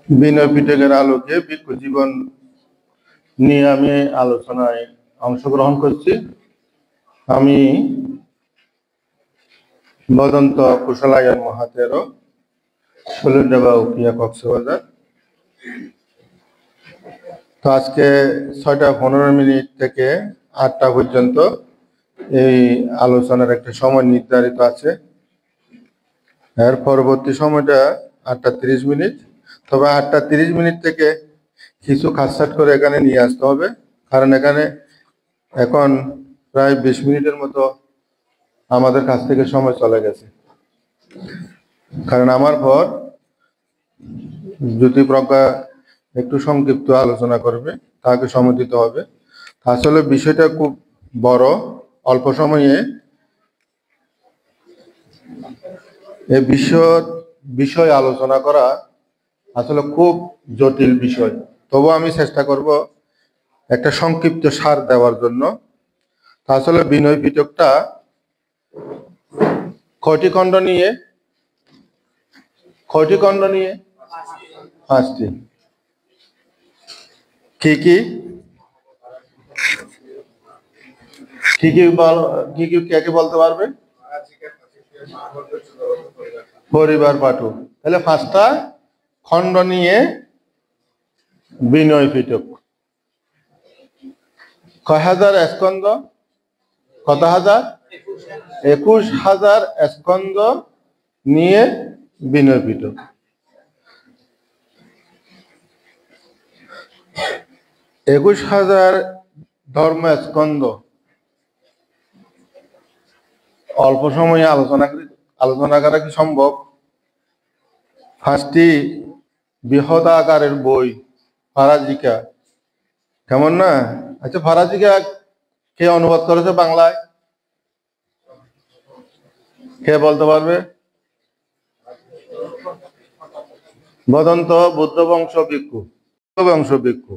বিনয় পিটকের আলোকে ভিক্ষু জীবন নিয়ে আমি আলোচনায় অংশগ্রহণ করছি। আমি বদন্ত কুশলায়ন মহাতেরো, ষোলডাবা উকিয়া, কক্সবাজার। তো আজকে 6টা 15 মিনিট থেকে 8টা পর্যন্ত এই আলোচনার একটা সময় নির্ধারিত আছে। এর পরবর্তী সময়টা 8টা 30 মিনিট। তবে 8টা 30 মিনিট থেকে কিছু কাটছাট করে এখানে নিয়ে আসতে হবে, কারণ এখানে এখন প্রায় 20 মিনিটের মতো আমাদের কাছ থেকে সময় চলে গেছে। কারণ আমার পর জ্যোতি প্রজ্ঞা একটু সংক্ষিপ্ত আলোচনা করবে, তাকে সময় দিতে হবে। আসলে বিষয়টা খুব বড়, অল্প সময়ে এই বিষয় আলোচনা করা আসলে খুব জটিল বিষয়। তবু আমি চেষ্টা করব একটা সংক্ষিপ্ত সার দেওয়ার জন্য। আসলে বিনয় পিটকটা কয়টি খণ্ড নিয়ে? 5টি। কি কি কে কে বলতে পারবে? পরিবার পাঠক। তাহলে 5টা খণ্ড নিয়ে বিনয় পিটক। কয় হাজার স্কন্ধ? কত হাজার? 21,000 স্কন্ধ নিয়ে বিনয় পিটক। 21,000 ধর্ম স্কন্ধ অল্প সময়ে আলোচনা করা কি সম্ভব? 5টি বৃহৎ আকারের বই, ফারাজিকা, কেমন না? আচ্ছা, ফারাজিকা কে অনুবাদ করেছে বাংলায়? কে বলতে পারবে? বদন্ত বুদ্ধবংশ ভিক্ষু।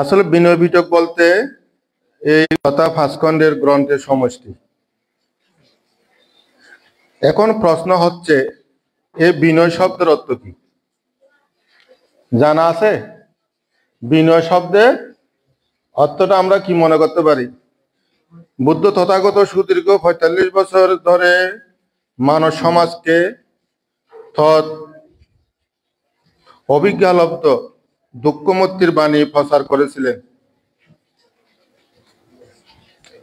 আসলে বিনয় পিটক বলতে এই কথা 5 খণ্ডের গ্রন্থের সমষ্টি। এখন প্রশ্ন হচ্ছে, এই বিনয় শব্দের অর্থ কি জানা আছে? বিনয় শব্দের অর্থটা আমরা কি মনে করতে পারি? বুদ্ধ তথাগত সুদীর্ঘ 45 বছর ধরে মানব সমাজকে অভিজ্ঞালব্ধ দুঃখমুক্তির বাণী প্রচার করেছিলেন।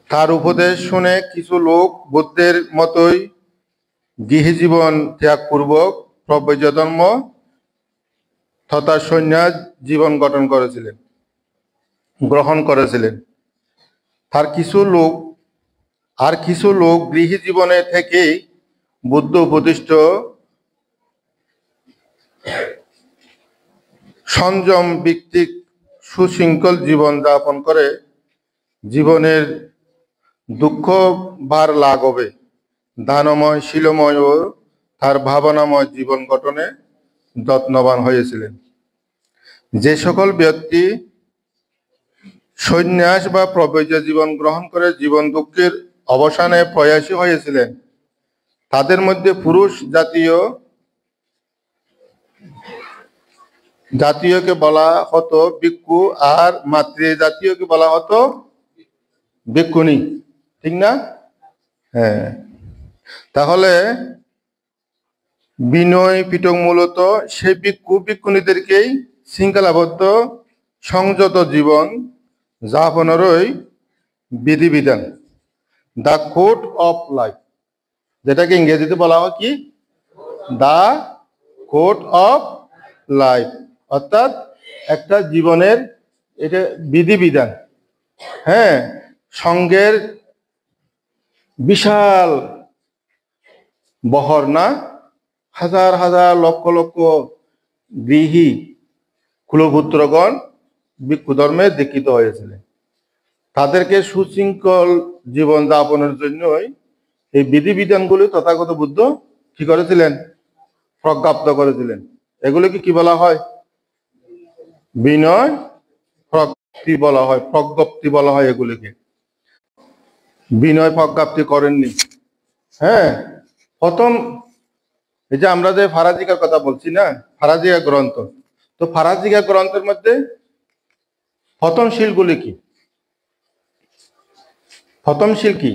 তার উপদেশ শুনে কিছু লোক বুদ্ধের মতোই গৃহজীবন ত্যাগপূর্বক ব্রহ্মচর্য তথা সন্ন্যাস জীবন গ্রহণ করেছিলেন। আর কিছু লোক গৃহী জীবনে থেকেই বুদ্ধ উপদিষ্ট সংযম ভিত্তিক সুশৃঙ্খল জীবন যাপন করে জীবনের দুঃখ ভার লাঘবে দানময়, শীলময় ও তার ভাবনাময় জীবন গঠনে যত্নবান হয়েছিলেন। যে সকল ব্যক্তি সন্ন্যাস বা প্রব্রজ জীবন গ্রহণ করে জীবন দুঃখের অবসানে প্রয়াসী হয়েছিলেন, তাদের মধ্যে পুরুষ জাতীয়কে বলা হতো ভিক্ষু, আর মাতৃ জাতীয়কে বলা হতো ভিক্ষুণী। ঠিক না? হ্যাঁ। তাহলে বিনয় পিটক মূলত সেই ভিক্ষুণীদেরকেই শৃঙ্খলাবদ্ধ সংযত জীবন যাপনেরই বিধিবিধান, দ্য কোড অফ লাইফ, যেটাকে ইংরেজিতে বলা হয় কি? দ্য কোড অফ লাইফ, অর্থাৎ একটা জীবনের এটা বিধিবিধান। হ্যাঁ, সঙ্গের বিশাল বহর না, হাজার হাজার লক্ষ লক্ষ গৃহী কুলপুত্রগণ ভিক্ষু ধর্মে দীক্ষিত হয়েছিলেন। তাদেরকে সুশৃঙ্খল জীবন যাপনের জন্যই এই বিধিবিধানগুলি তথাগত বুদ্ধ কি করেছিলেন? প্রজ্ঞাপ্ত করেছিলেন। এগুলোকে কি বলা হয়? বিনয় প্রজ্ঞপ্তি বলা হয়, প্রজ্ঞপ্তি বলা হয় এগুলিকে। বিনয় প্রজ্ঞাপ্তি করেননি। হ্যাঁ, প্রথম এই যে আমরা যে ফারাজিকার কথা বলছি না, ফারাজিকা গ্রন্থ, তো ফারাজিকা গ্রন্থের মধ্যে পতনশীলগুলি কি? পতনশীল কি?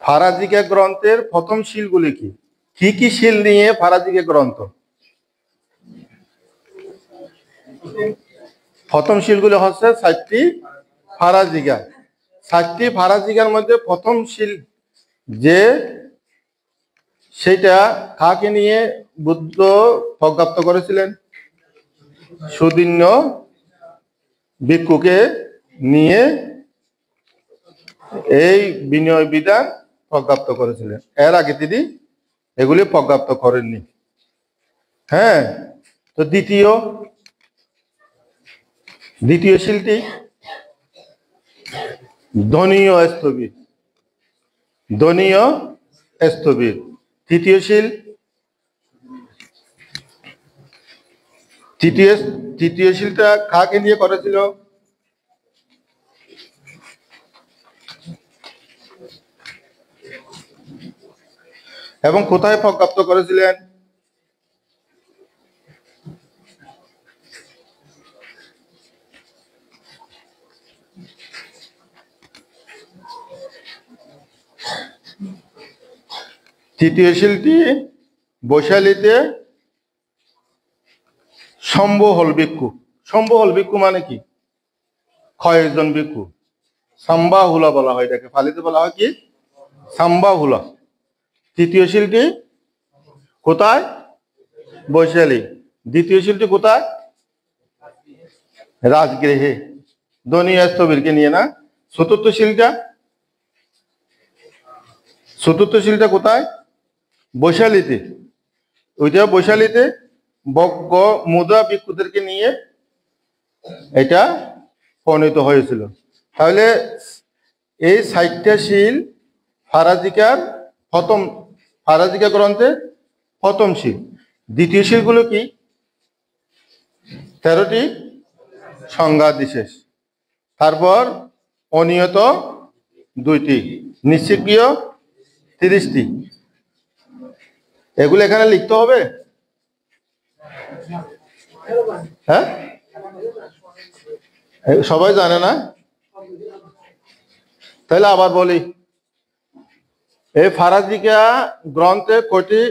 ফারাজিকা গ্রন্থের পতনশীলগুলি কি? কি কি শিল নিয়ে ফারাজিকা গ্রন্থ? পতনশীলগুলি হচ্ছে 7টি ফারাজিকা। 7টি ফারাজিকার মধ্যে প্রথম শিল যে, সেটা কাকে নিয়ে বুদ্ধ প্রজ্ঞাপ্ত করেছিলেন? সুদিন্য ভিক্ষুকে নিয়ে এই বিনয় বিধান প্রজ্ঞাপ্ত করেছিলেন। এর আগে তিনি এগুলি প্রজ্ঞাপ্ত করেননি। হ্যাঁ, তো দ্বিতীয় শিলটি ধনীয় স্থবির। ধনীয় স্থবির। তৃতীয় শিল, তৃতীয় শিলটা কাকে নিয়ে করেছিল? এবং কোথায় প্রজ্ঞাপ্ত করেছিলেন? তৃতীয় শিলটি বৈশালীতে সম্বহল ভিক্ষু। সম্বহল ভিক্ষু মানে কি? কয়েকজন ভিক্ষু। সাম্বাহুলা বলা হয় এটাকে, ফালিতে বলা হয় কি? সাম্বাহুলা। তৃতীয় শিলটি কোথায়? বৈশালী। দ্বিতীয় শিলটি কোথায়? রাজগৃহে, ধনীয় স্থবিরকে নিয়ে না। চতুর্থ শিলটা কোথায়? বৈশালীতে। ওইটা বৈশালীতে বজ্ঞ মুদ্রা ভিক্ষুদেরকে নিয়ে এটা প্রণীত হয়েছিল। তাহলে এই 7টা শিল ফারাজিকা গ্রন্থের প্রথম শিল। দ্বিতীয় শিলগুলো কি? 13টি সংজ্ঞা বিশেষ, তারপর অনিয়ত 2টি, নিশ্চিক্রিয় 30টি। এগুলো এখানে লিখতে হবে? হ্যাঁ, সবাই জানে না? তাহলে আবার বলি, এই ফারাজিকা গ্রন্থে কয়টি,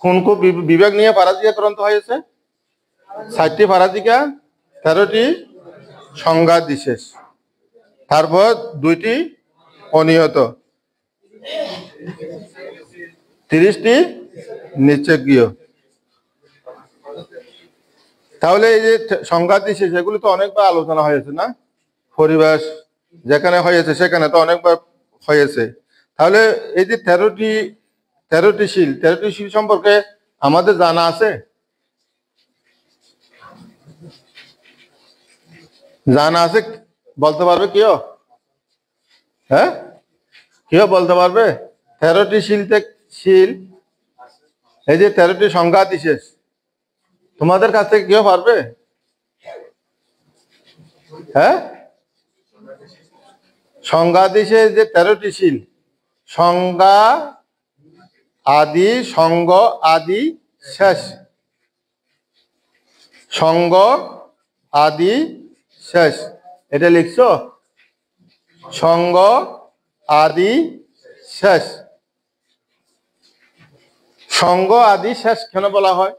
কোন কোন বিভাগ নিয়ে ফারাজিকা গ্রন্থ হয়েছে? 7টি ফারাজিকা, 13টি সংজ্ঞা বিশেষ, তারপর 2টি অনিয়ত, 30টি নিশ্চয়ীয়। তাহলে এই যে সংজ্ঞা বিশেষ, এগুলো তো অনেকবার আলোচনা হয়েছে না? পরিবেশ যেখানে হয়েছে সেখানে তো অনেকবার হয়েছে। তাহলে এই যে 13টি শিল সম্পর্কে আমাদের জানা আছে? জানা আছে? বলতে পারবে কেউ? হ্যাঁ, কেউ বলতে পারবে? 13টি শিল, এই যে 13টি সংজ্ঞা বিশেষ, তোমাদের কাছ থেকে কেউ পারবে? হ্যাঁ, সংজ্ঞা বিশেষ যে 13টি শিল, সংজ্ঞা আদি, সঙ্গ আদি, শেষ। সঙ্গ আদি শেষ, এটা লিখছো? সঙ্গ আদি শেষ। সঙ্গ আদি শেষ কেন বলা হয়?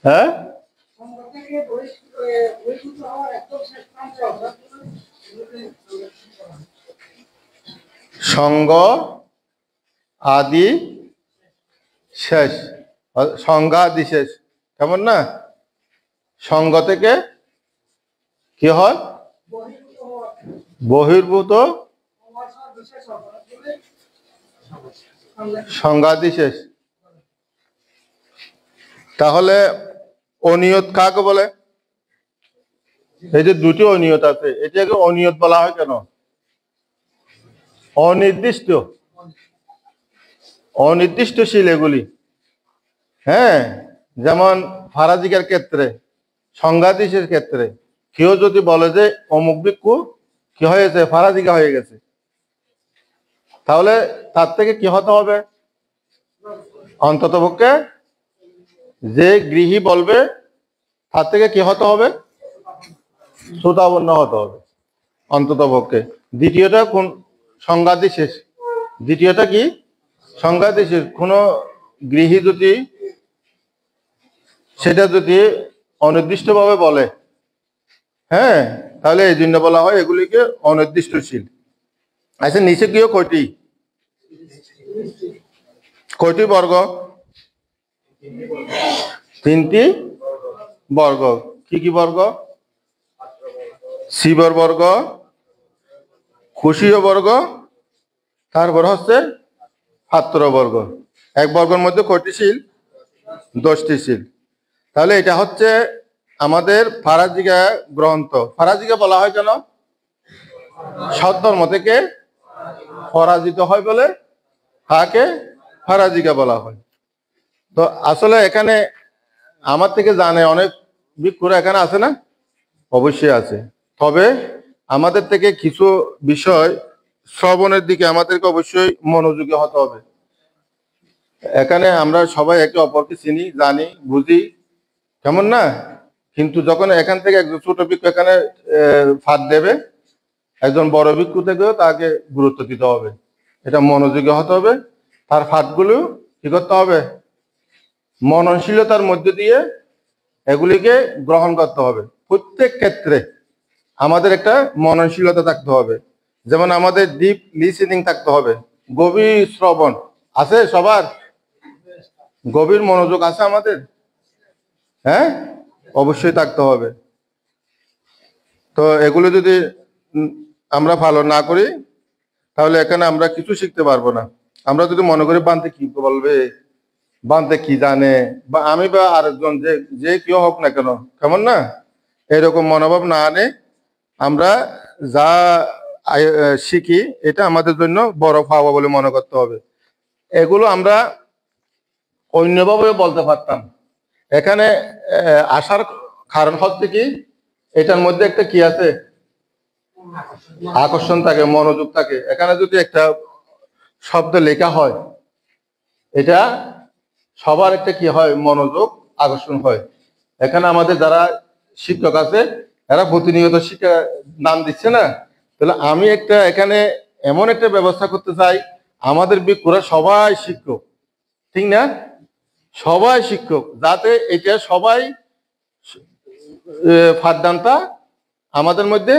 হ্যাঁ, সঙ্গ আদি শেষ, সংজ্ঞা আদি শেষ, কেমন না? সঙ্গ থেকে কি হয়? বহির্ভূত সংজ্ঞাদি শেষ। তাহলে অনিয়ত কাকে বলে? এই যে 2টি অনিয়ত আছে, এটাকে অনিয়ত বলা হয় কেন? অনির্দিষ্টশীল এগুলি। হ্যাঁ, যেমন ফারাজিকার ক্ষেত্রে, সংজ্ঞাদিশের ক্ষেত্রে কেউ যদি বলে যে অমুক ভিক্ষু কি হয়েছে, ফারাজিকা হয়ে গেছে, তাহলে তার থেকে কি হতে হবে? অন্ততপক্ষে যে গৃহী বলবে তার থেকে কি হতে হবে? শ্রোতাবন্য হতে হবে অন্ততপক্ষে। দ্বিতীয়টা কোন সংজ্ঞা দিছে? দ্বিতীয়টা কি সংজ্ঞা দিছে? কোনো গৃহী যদি সেটা যদি অনির্দিষ্টভাবে বলে, হ্যাঁ, তাহলে এই জন্য বলা হয় এগুলিকে অনির্দিষ্টশীল। আচ্ছা, নিচে গিয়েও কয়টি বর্গ? 3টি বর্গ। কি কি বর্গ? শিবর বর্গ, খুশিও বর্গ, তারপর হচ্ছে পাত্র বর্গ। এক বর্গের মধ্যে কয়টি শিল? 10টি শিল। তাহলে এটা হচ্ছে আমাদের ফারাজিকা গ্রন্থ। ফারাজিকা বলা হয় কেন? সদ্ধর্ম থেকে পরাজিত হয় বলে তাকে ফারাজিকা বলা হয়। তো আসলে এখানে আমার থেকে জানে অনেক ভিক্ষুরা এখানে আছে না? অবশ্যই আছে। তবে আমাদের থেকে কিছু বিষয় শ্রবণের দিকে আমাদেরকে অবশ্যই মনোযোগী হতে হবে। এখানে আমরা সবাই একে অপরকে চিনি, জানি, বুঝি, কেমন না? কিন্তু যখন এখান থেকে একজন ছোট ভিক্ষু এখানে ফাঁদ দেবে, একজন বড় ভিক্ষু থেকেও তাকে গুরুত্ব দিতে হবে, এটা মনোযোগী হতে হবে। তার ফাঁদগুলো কি করতে হবে? মননশীলতার মধ্যে দিয়ে এগুলিকে গ্রহণ করতে হবে। প্রত্যেক ক্ষেত্রে আমাদের একটা মননশীলতা থাকতে হবে। যেমন আমাদের ডিপ লিসেনিং থাকতে হবে, গভীর শ্রবণ আছে সবার? গভীর মনোযোগ আছে আমাদের? হ্যাঁ, অবশ্যই থাকতে হবে। তো এগুলো যদি আমরা ভালো না করি তাহলে এখানে আমরা কিছু শিখতে পারবো না। আমরা যদি মনে করি বানতে কি বলবে, বানতে কি জানে, বা আমি বা আরেকজন যে যে কেউ হোক না কেন, কেমন না, এরকম মনোভাব না আনে আমরা যা শিখি এটা আমাদের জন্য বড় পাওয়া বলে মনে করতে হবে। এগুলো আমরা অন্যভাবে বলতে পারতাম। এখানে আসার কারণ হচ্ছে কি, এটার মধ্যে একটা কি আছে? আকর্ষণ থাকে, মনোযোগ থাকে। এখানে যদি একটা শব্দ লেখা হয়, এটা সবার একটা কি হয়? মনোযোগ আকর্ষণ হয়। এখানে আমাদের যারা শিক্ষক আছে এরা প্রতিনিয়ত শিক্ষা দান দিচ্ছে না? তাহলে আমি একটা এখানে এমন একটা ব্যবস্থা করতে চাই, আমাদের ভিক্ষুরা সবাই শিক্ষক, ঠিক না? সবাই শিক্ষক, যাতে এটা সবাই ফাঁদদানটা আমাদের মধ্যে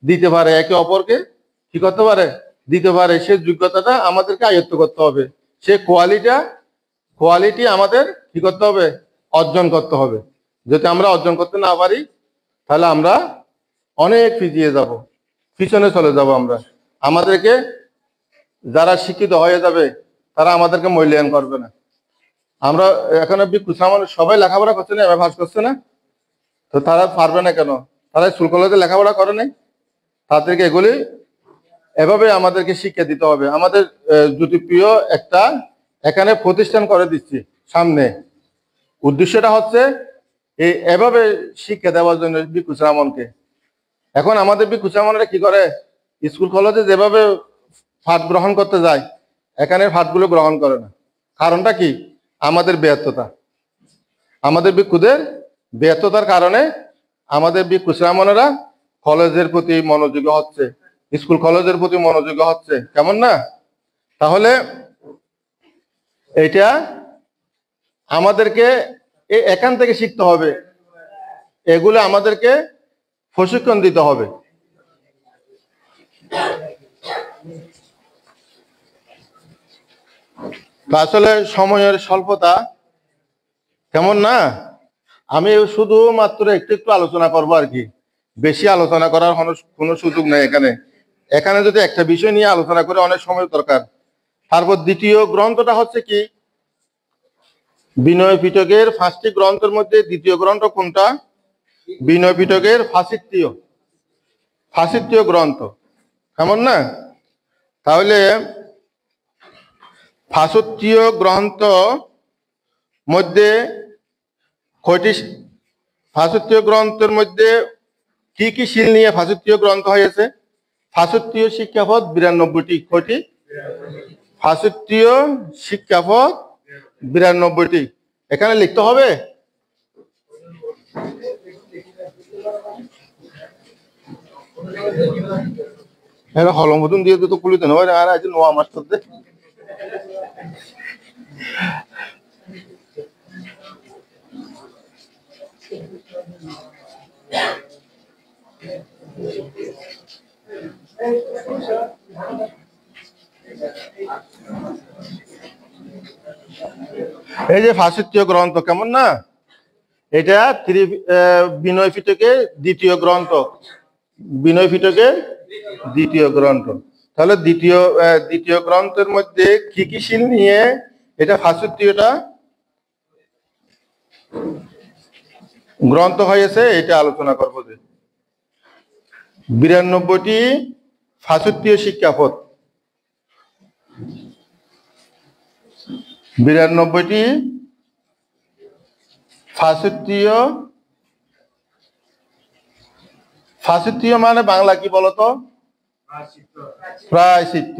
দিতে পারে, একে অপরকে কি করতে পারে? দিতে পারে। সে যোগ্যতাটা আমাদেরকে আয়ত্ত করতে হবে, সে কোয়ালিটি আমাদের কি করতে হবে? অর্জন করতে হবে। যদি আমরা অর্জন করতে না পারি তাহলে আমরা অনেক পিছনে চলে যাব। আমাদেরকে যারা শিক্ষিত হয়ে যাবে তারা আমাদেরকে মূল্যায়ন করবে না। আমরা এখানে সবাই লেখাপড়া করছে না, এবার পাস করছে না, তো তারা পারবে না কেন? তারা স্কুল কলেজে লেখাপড়া করে নাই। তাদেরকে এগুলি এভাবে আমাদেরকে শিক্ষা দিতে হবে। আমাদের জ্যোতিপ্রিয় একটা এখানে প্রতিষ্ঠান করে দিচ্ছি সামনে, উদ্দেশ্যটা হচ্ছে এভাবে শিক্ষা দেওয়ার জন্য ভিক্ষু শ্রামণকে। এখন আমাদের ভিক্ষু শ্রামণরা কি করে? স্কুল কলেজে যেভাবে পাঠ গ্রহণ করতে যায়, এখানে পাঠগুলো গ্রহণ করে না। কারণটা কি? আমাদের ব্যর্থতা। আমাদের ভিক্ষুদের ব্যর্থতার কারণে আমাদের ভিক্ষু শ্রামণেরা কলেজের প্রতি মনোযোগী হচ্ছে, স্কুল কলেজের প্রতি মনোযোগী হচ্ছে, কেমন না? তাহলে এটা আমাদেরকে এখান থেকে শিখতে হবে, এগুলো আমাদেরকে প্রশিক্ষণ দিতে হবে। আসলে সময়ের স্বল্পতা, কেমন না, আমি শুধুমাত্র একটু আলোচনা করবো আর কি, বেশি আলোচনা করার কোনো সুযোগ নেই এখানে। এখানে যদি একটা বিষয় নিয়ে আলোচনা করে অনেক সময় দরকার। তারপর দ্বিতীয় গ্রন্থটা হচ্ছে কি, বিনয় পিটকের 5টি গ্রন্থের মধ্যে দ্বিতীয় গ্রন্থ কোনটা? বিনয় পিটকের ফাঁসিত্য গ্রন্থ, কেমন না? তাহলে ফাঁসিত্য গ্রন্থ মধ্যে কয়টি? ফাঁসিত্য গ্রন্থের মধ্যে কি কি শিল নিয়ে ফাঁসুত্তীয় গ্রন্থ হয়েছে? ফাঁসুত্তীয় শিক্ষাপদ 92টি। কয়টি? ফাঁসুত্তীয় শিক্ষাপদ 92টি। এখানে লিখতে হবে। হলমদন দিয়ে তো কুলিতে নয় আর আজ নোয়া মাস্টার দে। এই যে ফাঁসুত্তীয় গ্রন্থ কেমন না, এটা বিনয় পিটকের দ্বিতীয় গ্রন্থ। বিনয় পিটকের দ্বিতীয় গ্রন্থ। তাহলে দ্বিতীয় গ্রন্থের মধ্যে কি কি শিল নিয়ে এটা ফাঁসুত্তীয়টা গ্রন্থ হয়েছে এটা আলোচনা করবো। যে 92টি ফাঁসুত্তীয় শিক্ষাপদ, 92টি ফাঁসুত্তীয় মানে বাংলা কি বলতো? প্রায়শ্চিত্ত।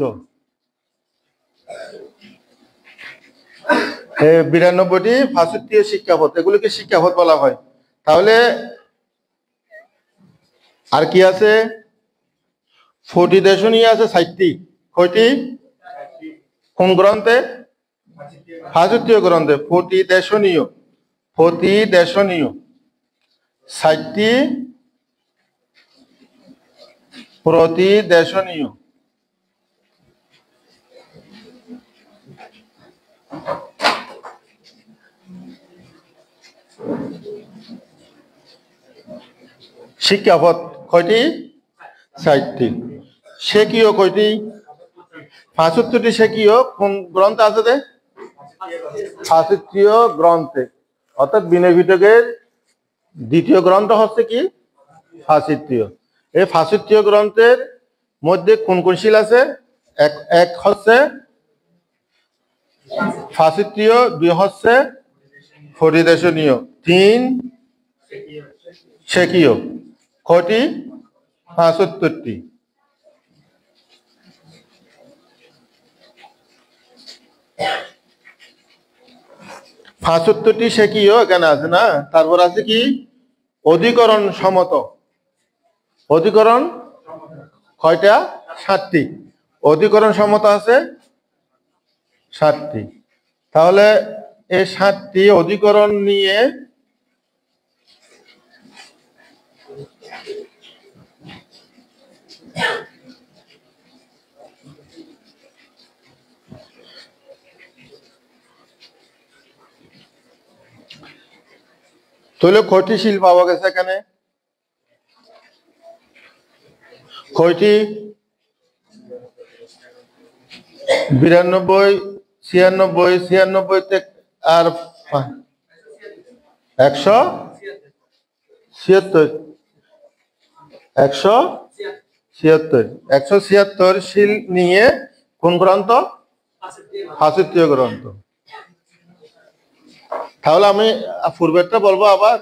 92টি ফাঁসুত্তীয় শিক্ষাপদ, এগুলোকে শিক্ষাপদ বলা হয়। তাহলে আর কি আছে? ফটিদেশনীয় আছে 60টি। কয়টি? কোন গ্রন্থে? ফাঁসুত্তীয় গ্রন্থে। ফটিদেশনীয় 60টি প্রতিদেশনীয়। শিক্ষাপদ কয়টি? 60টি। সেকীয় কয়টি? 75টি সেকীয় কোন গ্রন্থ আছে? ফাঁসুত্তীয় গ্রন্থে। অর্থাৎ বিনয় পিটকের দ্বিতীয় গ্রন্থ হচ্ছে কি? ফাঁসুত্তীয়। এই ফাঁসুত্তীয় গ্রন্থের মধ্যে কোন কোন শিল আছে? এক হচ্ছে ফাঁসুত্তীয়, 2 হচ্ছে ফটিদেশনীয়, 3 সেকীয়। কয়টি? 75টি। ফাঁসুত্তরটি সেকীয় এখানে আছে না। তারপর আছে কি? অধিকরণ সমত। অধিকরণ কয়টা? 7টি। অধিকরণ সমত আছে 7টি। তাহলে এই 7টি অধিকরণ নিয়ে তাহলে কয়টি শিল পাওয়া গেছে এখানে? কয়টি? 92, 96, 96 আর 176। 176 শিল নিয়ে কোন গ্রন্থ? ফাঁসুত্তীয় গ্রন্থ। তাহলে আমি পূর্বেরটা বলবো আবার।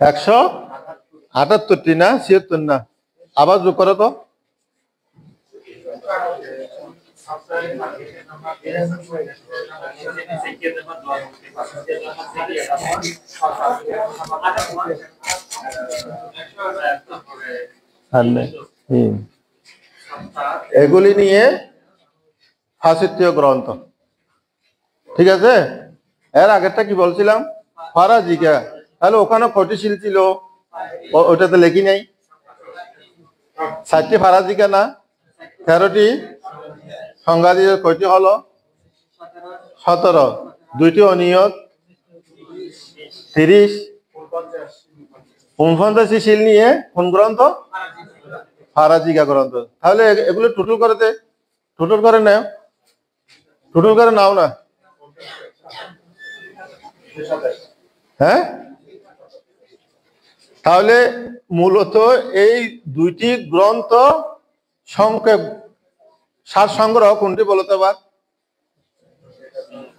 178টি না, 76 না। আবার যোগ করো তো। এগুলি নিয়ে ফাঁসুত্তীয় গ্রন্থ। ঠিক আছে। এর আগেরটা কি বলছিলাম? ফারাজিকা। তাহলে ওখানে কয়টি শিল ছিল? ওটাতে লেখি নাই। 60টি ফারাজিকা না, 13টি সংজ্ঞা দিয়ে কয়টি হলো? 17। 2টি অনিয়ত 30। 49টি শিল নিয়ে কোন গ্রন্থ? ফারাজিকা গ্রন্থ। তাহলে এগুলো টোটাল করে নাও। টোটাল করে নাও না। হ্যাঁ, তাহলে মূলত এই 2টি গ্রন্থ সংক্ষেপ সার সংগ্রহ কোনটি বলতে পার?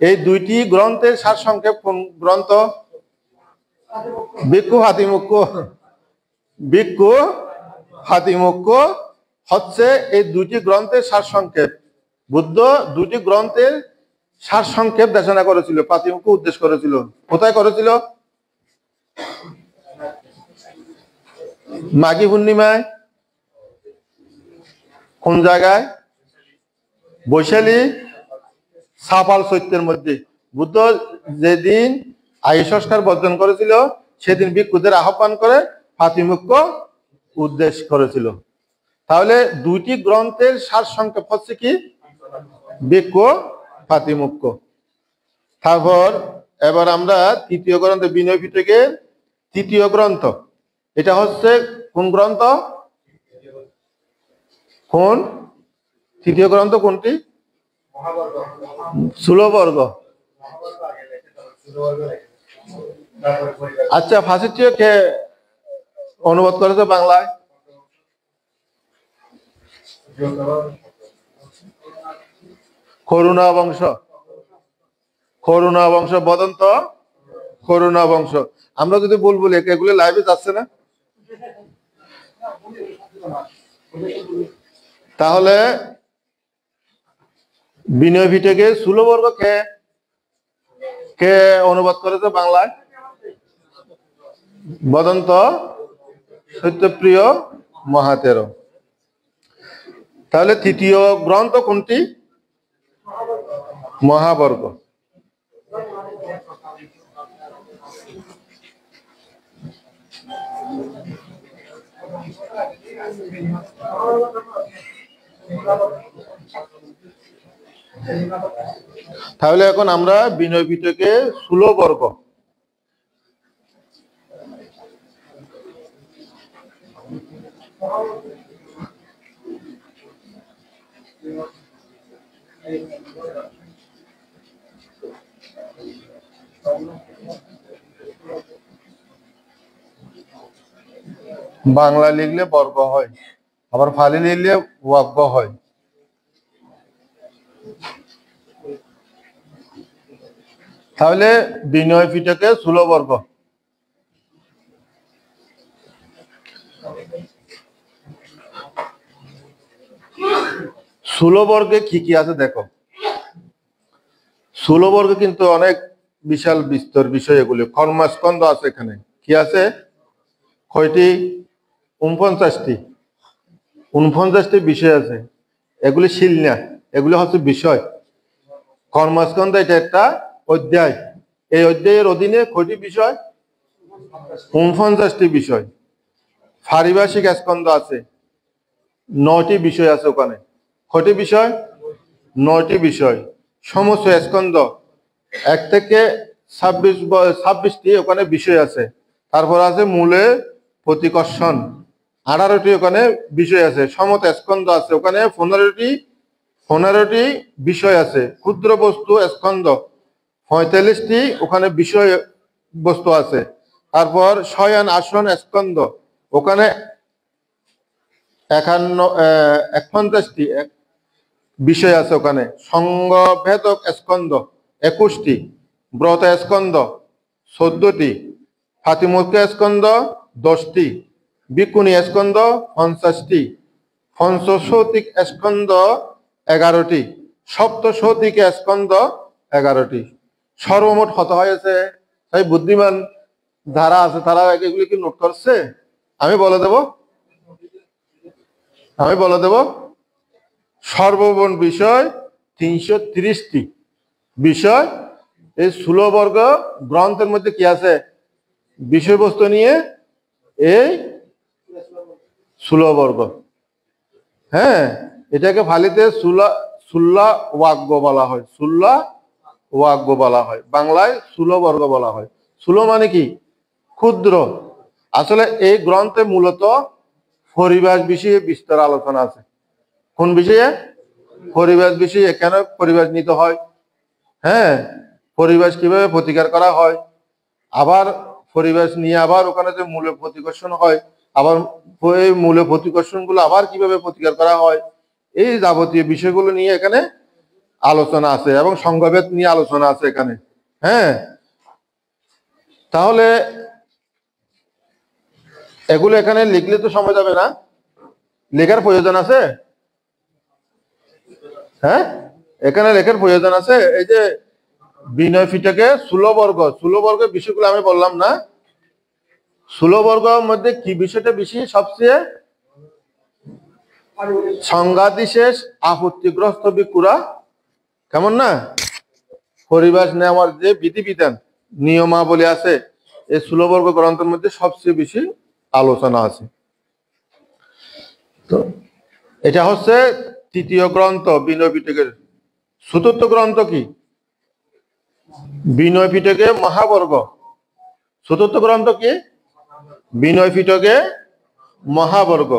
এই 2টি গ্রন্থের সার সংক্ষেপ কোন গ্রন্থ? ভিক্ষু হাতিমুখ্য, ভিক্ষু হাতিমুখ্য হচ্ছে এই দুইটি গ্রন্থের সারসংক্ষেপ। বুদ্ধ দুইটি গ্রন্থের সারসংক্ষেপ দেশনা করেছিল, পাতিমুখ্য উদ্দেশ্য করেছিল। কোথায় করেছিল? মাঘী পূর্ণিমায়। কোন জায়গায়? বৈশালী সাপাল চৈত্যের মধ্যে। বুদ্ধ যেদিন আয়ু সংস্কার বর্জন করেছিল সেদিন ভিক্ষুদের আহ্বান করে পাতিমুখ্য উদ্দেশ্য করেছিল। তাহলে দুইটি গ্রন্থের সারসংক্ষেপ হচ্ছে কি? ভিক্ষু পাতিমুখ্য। তারপর এবার আমরা তৃতীয় গ্রন্থ, বিনয় পিটকের তৃতীয় গ্রন্থ। এটা হচ্ছে কোন গ্রন্থ? কোন তৃতীয় গ্রন্থ কোনটি? স্থূলবর্গ। আচ্ছা, ফাঁসিটিও কে অনুবাদ করেছে বাংলায়? করুণা বংশ। করুণা বংশ বদন্ত করুণা বংশ। আমরা যদি বলবো এগুলো লাইভে যাচ্ছে না, তাহলে বিনয় পিটকে স্থূলবর্গ কে কে অনুবাদ করেছে বাংলায়? বদন্ত সত্যপ্রিয় মহাতের। তাহলে তৃতীয় গ্রন্থ কোনটি? মহাবর্গ। তাহলে এখন আমরা বিনয় পিটকে স্থূলবর্গ। বাংলা লিখলে বর্গ হয়, আবার ফালি লিখলে ওয়াগ্য হয়। তাহলে বিনয় পিটকে স্থূলবর্গ। স্থূলবর্গে কি কি আছে দেখো। স্থূলবর্গে কিন্তু অনেক বিশাল বিস্তর বিষয়। এগুলি কর্মস্কন্ধ আছে। এখানে কি আছে? কয়টি? ৪৯টি। ৪৯টি বিষয় আছে। এগুলি শিল না, এগুলি হচ্ছে বিষয়। কর্মস্কন্ধ এটা একটা অধ্যায়। এই অধ্যায়ের অধীনে কয়টি বিষয়? ৪৯টি বিষয়। পারিভাষিক স্কন্ধ আছে, ৯টি বিষয় আছে ওখানে। কয়টি বিষয়? ৯টি বিষয়। সমস্ত স্কন্ধ ১ থেকে ২৬টি ওখানে বিষয় আছে। তারপর আছে মূলে প্রতিকর্ষণ, ১৮টি ওখানে বিষয় আছে। সমত স্কন্ধ আছে ওখানে ১৫টি বিষয় আছে। ক্ষুদ্র বস্তু স্কন্ধ ৪৫টি ওখানে বিষয় বস্তু আছে। তারপর শয়ন আসন স্কন্ধ ওখানে ৫১টি বিষয় আছে ওখানে। সংঘভেদক স্কন্ধ ২১টি, ব্রত স্কন্ধ ১৪টি, পাতিমুখ্য স্কন্ধ ১০টি, ভিক্ষুণী স্কন্ধ ৫০টি, পঞ্চশৌতিক স্কন্ধ ১১টি, সপ্তশৌতিক স্কন্ধ ১১টি। সর্বমোট কত হয়েছে? তাই বুদ্ধিমান যারা আছে তারা এগুলি কি নোট করছে? আমি বলে দেব। সর্বমোট বিষয় ৩৩০টি বিষয়। এই স্থূলবর্গ গ্রন্থের মধ্যে কি আছে? বিষয়বস্তু নিয়ে এই স্থূলবর্গ। হ্যাঁ, এটাকে ফালিতে সুল্লা ওয়াগ্য বলা হয়। সুল্লা ওয়াগ্য বলা হয়, বাংলায় স্থূলবর্গ বলা হয়। স্থূল মানে কি? ক্ষুদ্র। আসলে এই গ্রন্থে মূলত পরিবেশ বিষয়ে বিস্তর আলোচনা আছে। কোন বিষয়ে? পরিবেশ বিষয়ে। কেন পরিবেশ নিতে হয়, হ্যাঁ, পরিবেশ কিভাবে প্রতিকার করা হয়, আবার পরিবেশ নিয়ে আবার ওখানে যে মূলে প্রতিকর্ষণ হয়, আবার ওই মূলে প্রতিকর্ষণ গুলো আবার কিভাবে প্রতিকার করা হয়, এই যাবতীয় বিষয়গুলো নিয়ে এখানে আলোচনা আছে এবং সংঘভেদ নিয়ে আলোচনা আছে এখানে। হ্যাঁ, তাহলে এগুলো এখানে লিখলে তো সময় যাবে না, লেখার প্রয়োজন আছে? হ্যাঁ, এখানে লেখার প্রয়োজন আছে। এই যে বিনয় ফিটকে স্থূলবর্গের বিষয়গুলো আমি বললাম না, স্থূলবর্গের মধ্যে কি বিষয়টা বেশি সবচেয়ে? সংজ্ঞাদিশেষ আপত্তিগ্রস্ত বিকুরা, কেমন না? পরিবেশ নেওয়ার যে বিধিবিধান নিয়মাবলী আছে, এই স্থূলবর্গ গ্রন্থের মধ্যে সবচেয়ে বেশি আলোচনা আছে। তো এটা হচ্ছে তৃতীয় গ্রন্থ বিনয় পিটকের। চতুর্থ গ্রন্থ কি? বিনয় পিটকে মহাবর্গ। চতুর্থ গ্রন্থ কি? বিনয় পিটকে মহাবর্গ।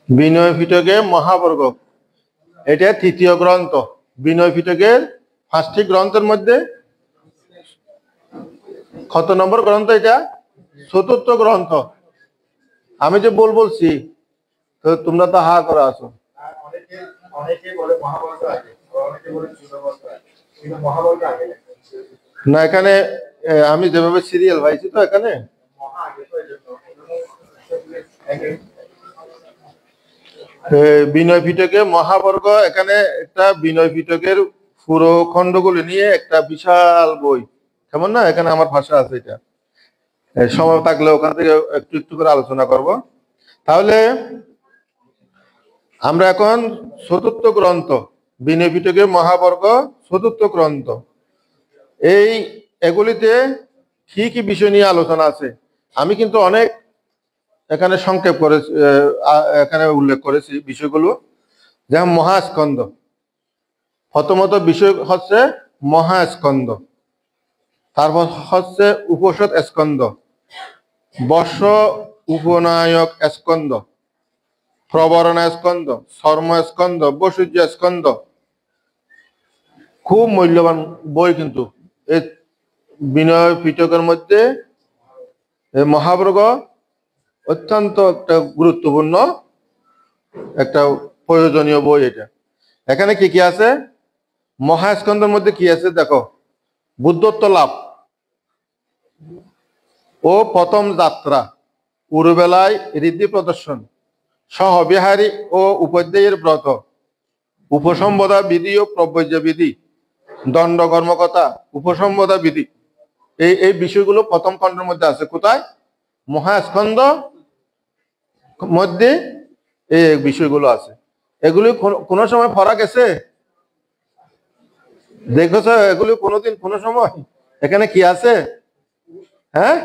বিনয় পিটকে মহাবর্গ, এটা তৃতীয় গ্রন্থ। বিনয় পিটকের 5টি গ্রন্থের মধ্যে কত নম্বর গ্রন্থ এটা? চতুর্থ গ্রন্থ। আমি যে বলছি তো তোমরা তো হা করে আছো। না, এখানে আমি যেভাবে সিরিয়াল পাইছি তো এখানে বিনয় পিটকে মহাবর্গ, এখানে একটা বিনয় পিটকের পুরো খণ্ডগুলো নিয়ে একটা বিশাল বই, কেমন না? এখানে আমার ভাষা আছে, এটা সময় থাকলে ওখান থেকে একটু একটু করে আলোচনা করব। তাহলে আমরা এখন চতুর্থ গ্রন্থ বিনয় পিটকের মহাবর্গ চতুর্থ গ্রন্থ, এগুলিতে কি কি বিষয় নিয়ে আলোচনা আছে আমি কিন্তু অনেক এখানে সংক্ষেপ করে এখানে উল্লেখ করেছি বিষয়গুলো। যেমন মহাস্কন্ধ, প্রথমত বিষয় হচ্ছে মহাস্কন্ধ, তারপর হচ্ছে উপসদ স্কন্ধ, বর্ষ উপনায়ক স্কন্ধ, প্রবরণা স্কন্ধ, শর্ম স্কন্ধ, বসুজ্য স্কন্ধ। খুব মূল্যবান বই কিন্তু এই বিনয় পিটকের মধ্যে মহাবর্গ অত্যন্ত একটা গুরুত্বপূর্ণ একটা প্রয়োজনীয় বই এটা। এখানে কি কি আছে? মহাস্কন্ধের মধ্যে কি আছে দেখো, বুদ্ধত্ব লাভ ও প্রথম যাত্রা, উরুবেলায় ঋদ্ধি প্রদর্শন, সহবিহারী ও উপাধ্যায়ের ব্রত, উপসম্পদা বিধি ও প্রবজ্য বিধি, দণ্ড কর্মকথা, উপসম্পদা বিধি। এই বিষয়গুলো প্রথম খণ্ডের মধ্যে আছে। কোথায়? মহাস্কন্ধ মধ্যে এই বিষয়গুলো আছে। এগুলি কোন সময় পড়া গেছে? দেখেছ এগুলি কোনোদিন কোনো সময়? এখানে কি আছে? হ্যাঁ,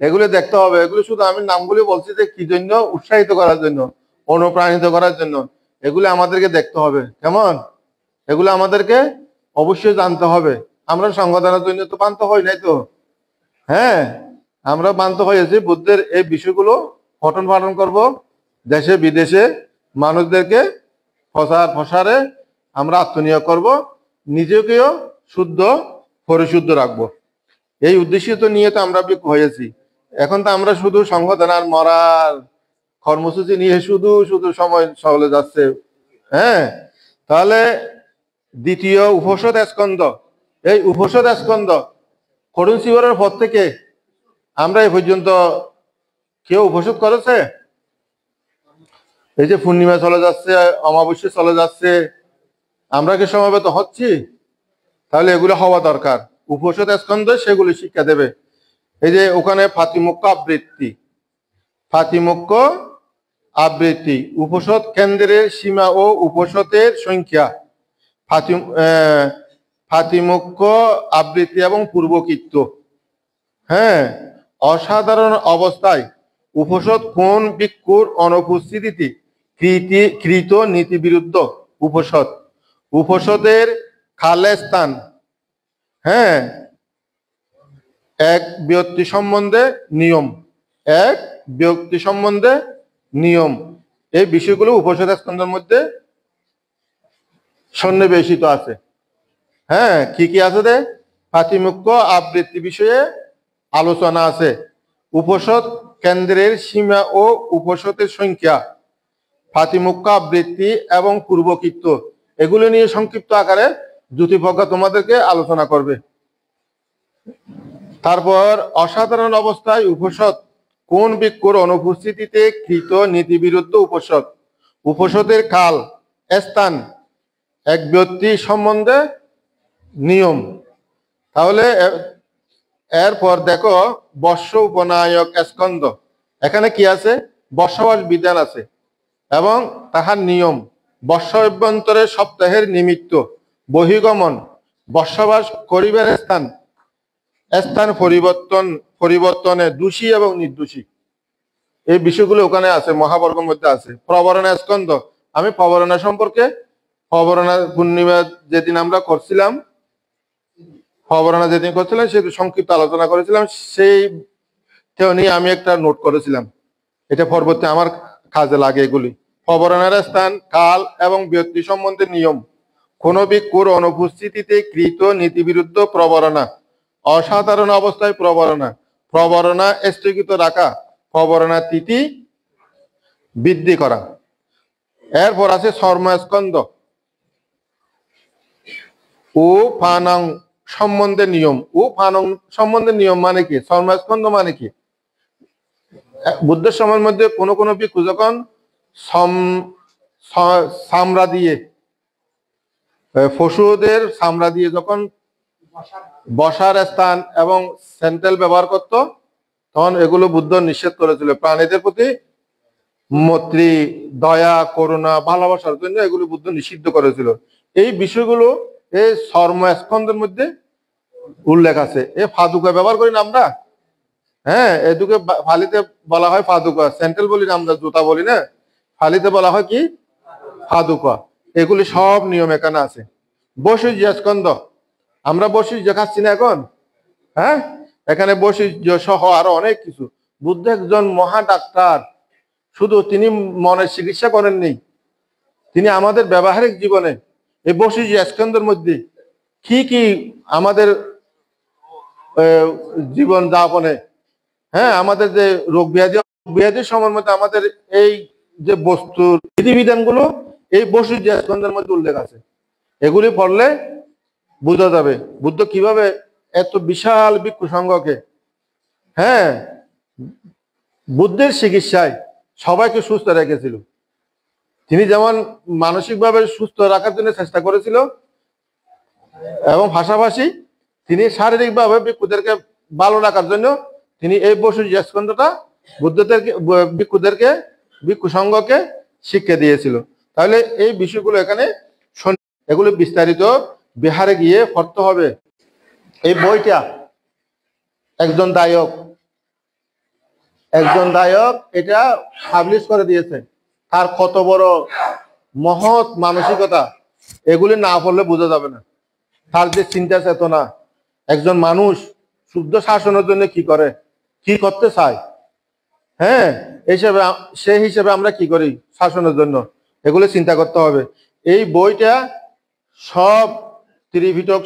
এগুলি দেখতে হবে। এগুলি শুধু আমি নামগুলি বলছি যে কি জন্য, উৎসাহিত করার জন্য, অনুপ্রাণিত করার জন্য। এগুলি আমাদেরকে দেখতে হবে, কেমন? এগুলো আমাদেরকে অবশ্যই জানতে হবে। আমরা সংগঠনের জন্য তো বান্ত হই নাই তো। হ্যাঁ, আমরা বান্ত হয়েছি বুদ্ধের এই বিষয়গুলো পঠন পাঠন করব, দেশে বিদেশে মানুষদেরকে প্রসারে আমরা আত্মনিয়োগ করব, নিজেকেও শুদ্ধ পরিশুদ্ধ রাখবো। এই উদ্দেশ্য তো নিয়ে তো আমরা হয়েছি। এখন তো আমরা শুধু সংগঠন আর মরার কর্মসূচি নিয়ে শুধু শুধু সময় চলে যাচ্ছে। হ্যাঁ, তাহলে দ্বিতীয় উপসদ স্কন্ধ, এই উপসদ স্কন্ধ করুণ শিবরের পর থেকে আমরা এ পর্যন্ত কেউ উপসদ করেছে? এই যে পূর্ণিমা চলে যাচ্ছে, অমাবস্যা চলে যাচ্ছে, আমরা কি সমবেত হচ্ছি? তাহলে এগুলো হওয়া দরকার। উপসদ স্কন্ধ সেগুলি শিক্ষা দেবে। এই যে ওখানে ফাতিমুখ্য আবৃত্তি, উপসদ কেন্দ্রের সীমা ও উপসদের সংখ্যা, ফাতিমুখ্য আবৃত্তি এবং পূর্বকৃত্য। হ্যাঁ, অসাধারণ অবস্থায় উপসদ কোন ভিক্ষুর অনুপস্থিতিতে কৃত নীতি বিরুদ্ধ উপসদ, উপসদের খালে স্থান, হ্যাঁ, এক ব্যক্তি সম্বন্ধে নিয়ম, এক ব্যক্তি সম্বন্ধে নিয়ম, এই বিষয়গুলো উপসদ স্কন্ধের মধ্যে সন্নিবেশিত আছে। হ্যাঁ, কি কি আছে রে? পাতিমুখ্য আবৃত্তি বিষয়ে আলোচনা আছে, উপসদ কেন্দ্রের সীমা ও উপসদের সংখ্যা, পাতিমুখ্য আবৃত্তি এবং পূর্বকৃত্য, এগুলো নিয়ে সংক্ষিপ্ত আকারে জ্যোতিপ্রজ্ঞ তোমাদেরকে আলোচনা করবে। তারপর অসাধারণ অবস্থায় উপসদ কোন ভিক্ষুর অনুপস্থিতিতে কৃত নীতিবিরুদ্ধ উপসদ, উপসদের কাল, স্থান, এক ব্যক্তি সম্বন্ধে নিয়ম। তাহলে এরপর দেখো বর্ষ উপনায়ক স্কন্ধ, এখানে কি আছে? বর্ষবাস বিধান আছে এবং তাহার নিয়ম, বর্ষ অভ্যন্তরে সপ্তাহের নিমিত্ত, বহিগমন, বর্ষবাস করিবার স্থান, স্থান পরিবর্তনে দোষী এবং নির্দোষী, এই বিষয়গুলো ওখানে আছে, মহাবর্গের মধ্যে আছে। প্রবরণা স্কন্ধ, আমি প্রবরণা সম্পর্কে, প্রবরণা পূর্ণিমা যেদিন আমরা করছিলাম, প্রবরণা যেদিন করছিলাম সেদিন সংক্ষিপ্ত আলোচনা করেছিলাম, সেই নিয়ে আমি একটা নোট করেছিলাম, এটা পরবর্তী আমার কাজে লাগে। এগুলি প্রবরণার স্থান, কাল এবং ব্যক্তি সম্বন্ধে নিয়ম, কোন ভিক্ষুর অনুপস্থিতিতে কৃত নীতিবিরুদ্ধ প্রবরণা, অসাধারণ অবস্থায় প্রবরণা, প্রবরণা স্থগিত রাখা, প্রবরণা তিথি বৃদ্ধি করা। এরপর আছে শর্মস্কন্ধ ও ফানাং সম্বন্ধে নিয়ম, ও ফানং সম্বন্ধে নিয়ম মানে কি? শর্মস্কন্ধ মানে কি? বুদ্ধের সময়ের মধ্যে কোন কোন ভিক্ষু যখন চামড়া দিয়ে, পশুদের চামড়া দিয়ে যখন বসার স্থান এবং স্যান্ডেল ব্যবহার করত, তখন এগুলো বুদ্ধ নিষেধ করেছিল। প্রাণীদের প্রতি মৈত্রী, দয়া, করুণা, ভালোবাসার জন্য এগুলো বুদ্ধ নিষিদ্ধ করেছিল। এই বিষয়গুলো এই শর্মস্কন্ধের মধ্যে উল্লেখ আছে। এই ফাদুকা ব্যবহার করি না আমরা, হ্যাঁ, এদিকে ফালিতে বলা হয় ফাদুকা, স্যান্ডেল বলি না আমরা, জুতা বলি না, ফালিতে বলা হয় কি? ফাদুকা। এগুলি সব নিয়ম এখানে আছে। বৈশিষ্ট্য স্কন্ধ, আমরা বৈশিষ্ট্য খাচ্ছি না এখন, হ্যাঁ, এখানে বৈশিষ্ট্য সহ আরো অনেক কিছু। বুদ্ধ একজন মহা ডাক্তার, শুধু তিনি মনের চিকিৎসা করেননি, তিনি আমাদের ব্যবহারিক জীবনে এই বৈশিষ্ট্য স্কন্ধের মধ্যে কি কি আমাদের জীবন যাপনে, হ্যাঁ, আমাদের যে রোগ ব্যাধির সময়ের মধ্যে আমাদের এই যে বস্তুর বিধিবিধানগুলো এই বৈশিষ্ট্য স্কন্ধের মধ্যে উল্লেখ আছে। এগুলি পড়লে বোঝা যাবে বুদ্ধ কিভাবে এত বিশাল ভিক্ষু সংঘকে, হ্যাঁ, বুদ্ধের চিকিৎসায় সবাইকে সুস্থ রেখেছিল। তিনি যেমন মানসিকভাবে সুস্থ রাখার জন্য চেষ্টা করেছিল এবং পাশাপাশি তিনি শারীরিকভাবে ভিক্ষুদেরকে ভালো রাখার জন্য তিনি এই বৈশিষ্ট্য স্কন্ধটা ভিক্ষুদেরকে, ভিক্ষু সংঘকে শিক্ষা দিয়েছিল। তাহলে এই বিষয়গুলো এখানে এগুলো বিস্তারিত বিহারে গিয়ে পড়তে হবে। এই বইটা একজন দায়ক এটা পাবলিশ করে দিয়েছে। তার কত বড় মহৎ মানসিকতা, এগুলি না পড়লে বোঝা যাবে না। তার যে চিন্তা চেতনা, একজন মানুষ শুদ্ধ শাসনের জন্য কি করে, কি করতে চায়, হ্যাঁ, সেই হিসেবে আমরা কি করি শাসনের জন্য, এগুলো চিন্তা করতে হবে। এই বইটা সব ত্রিপিটক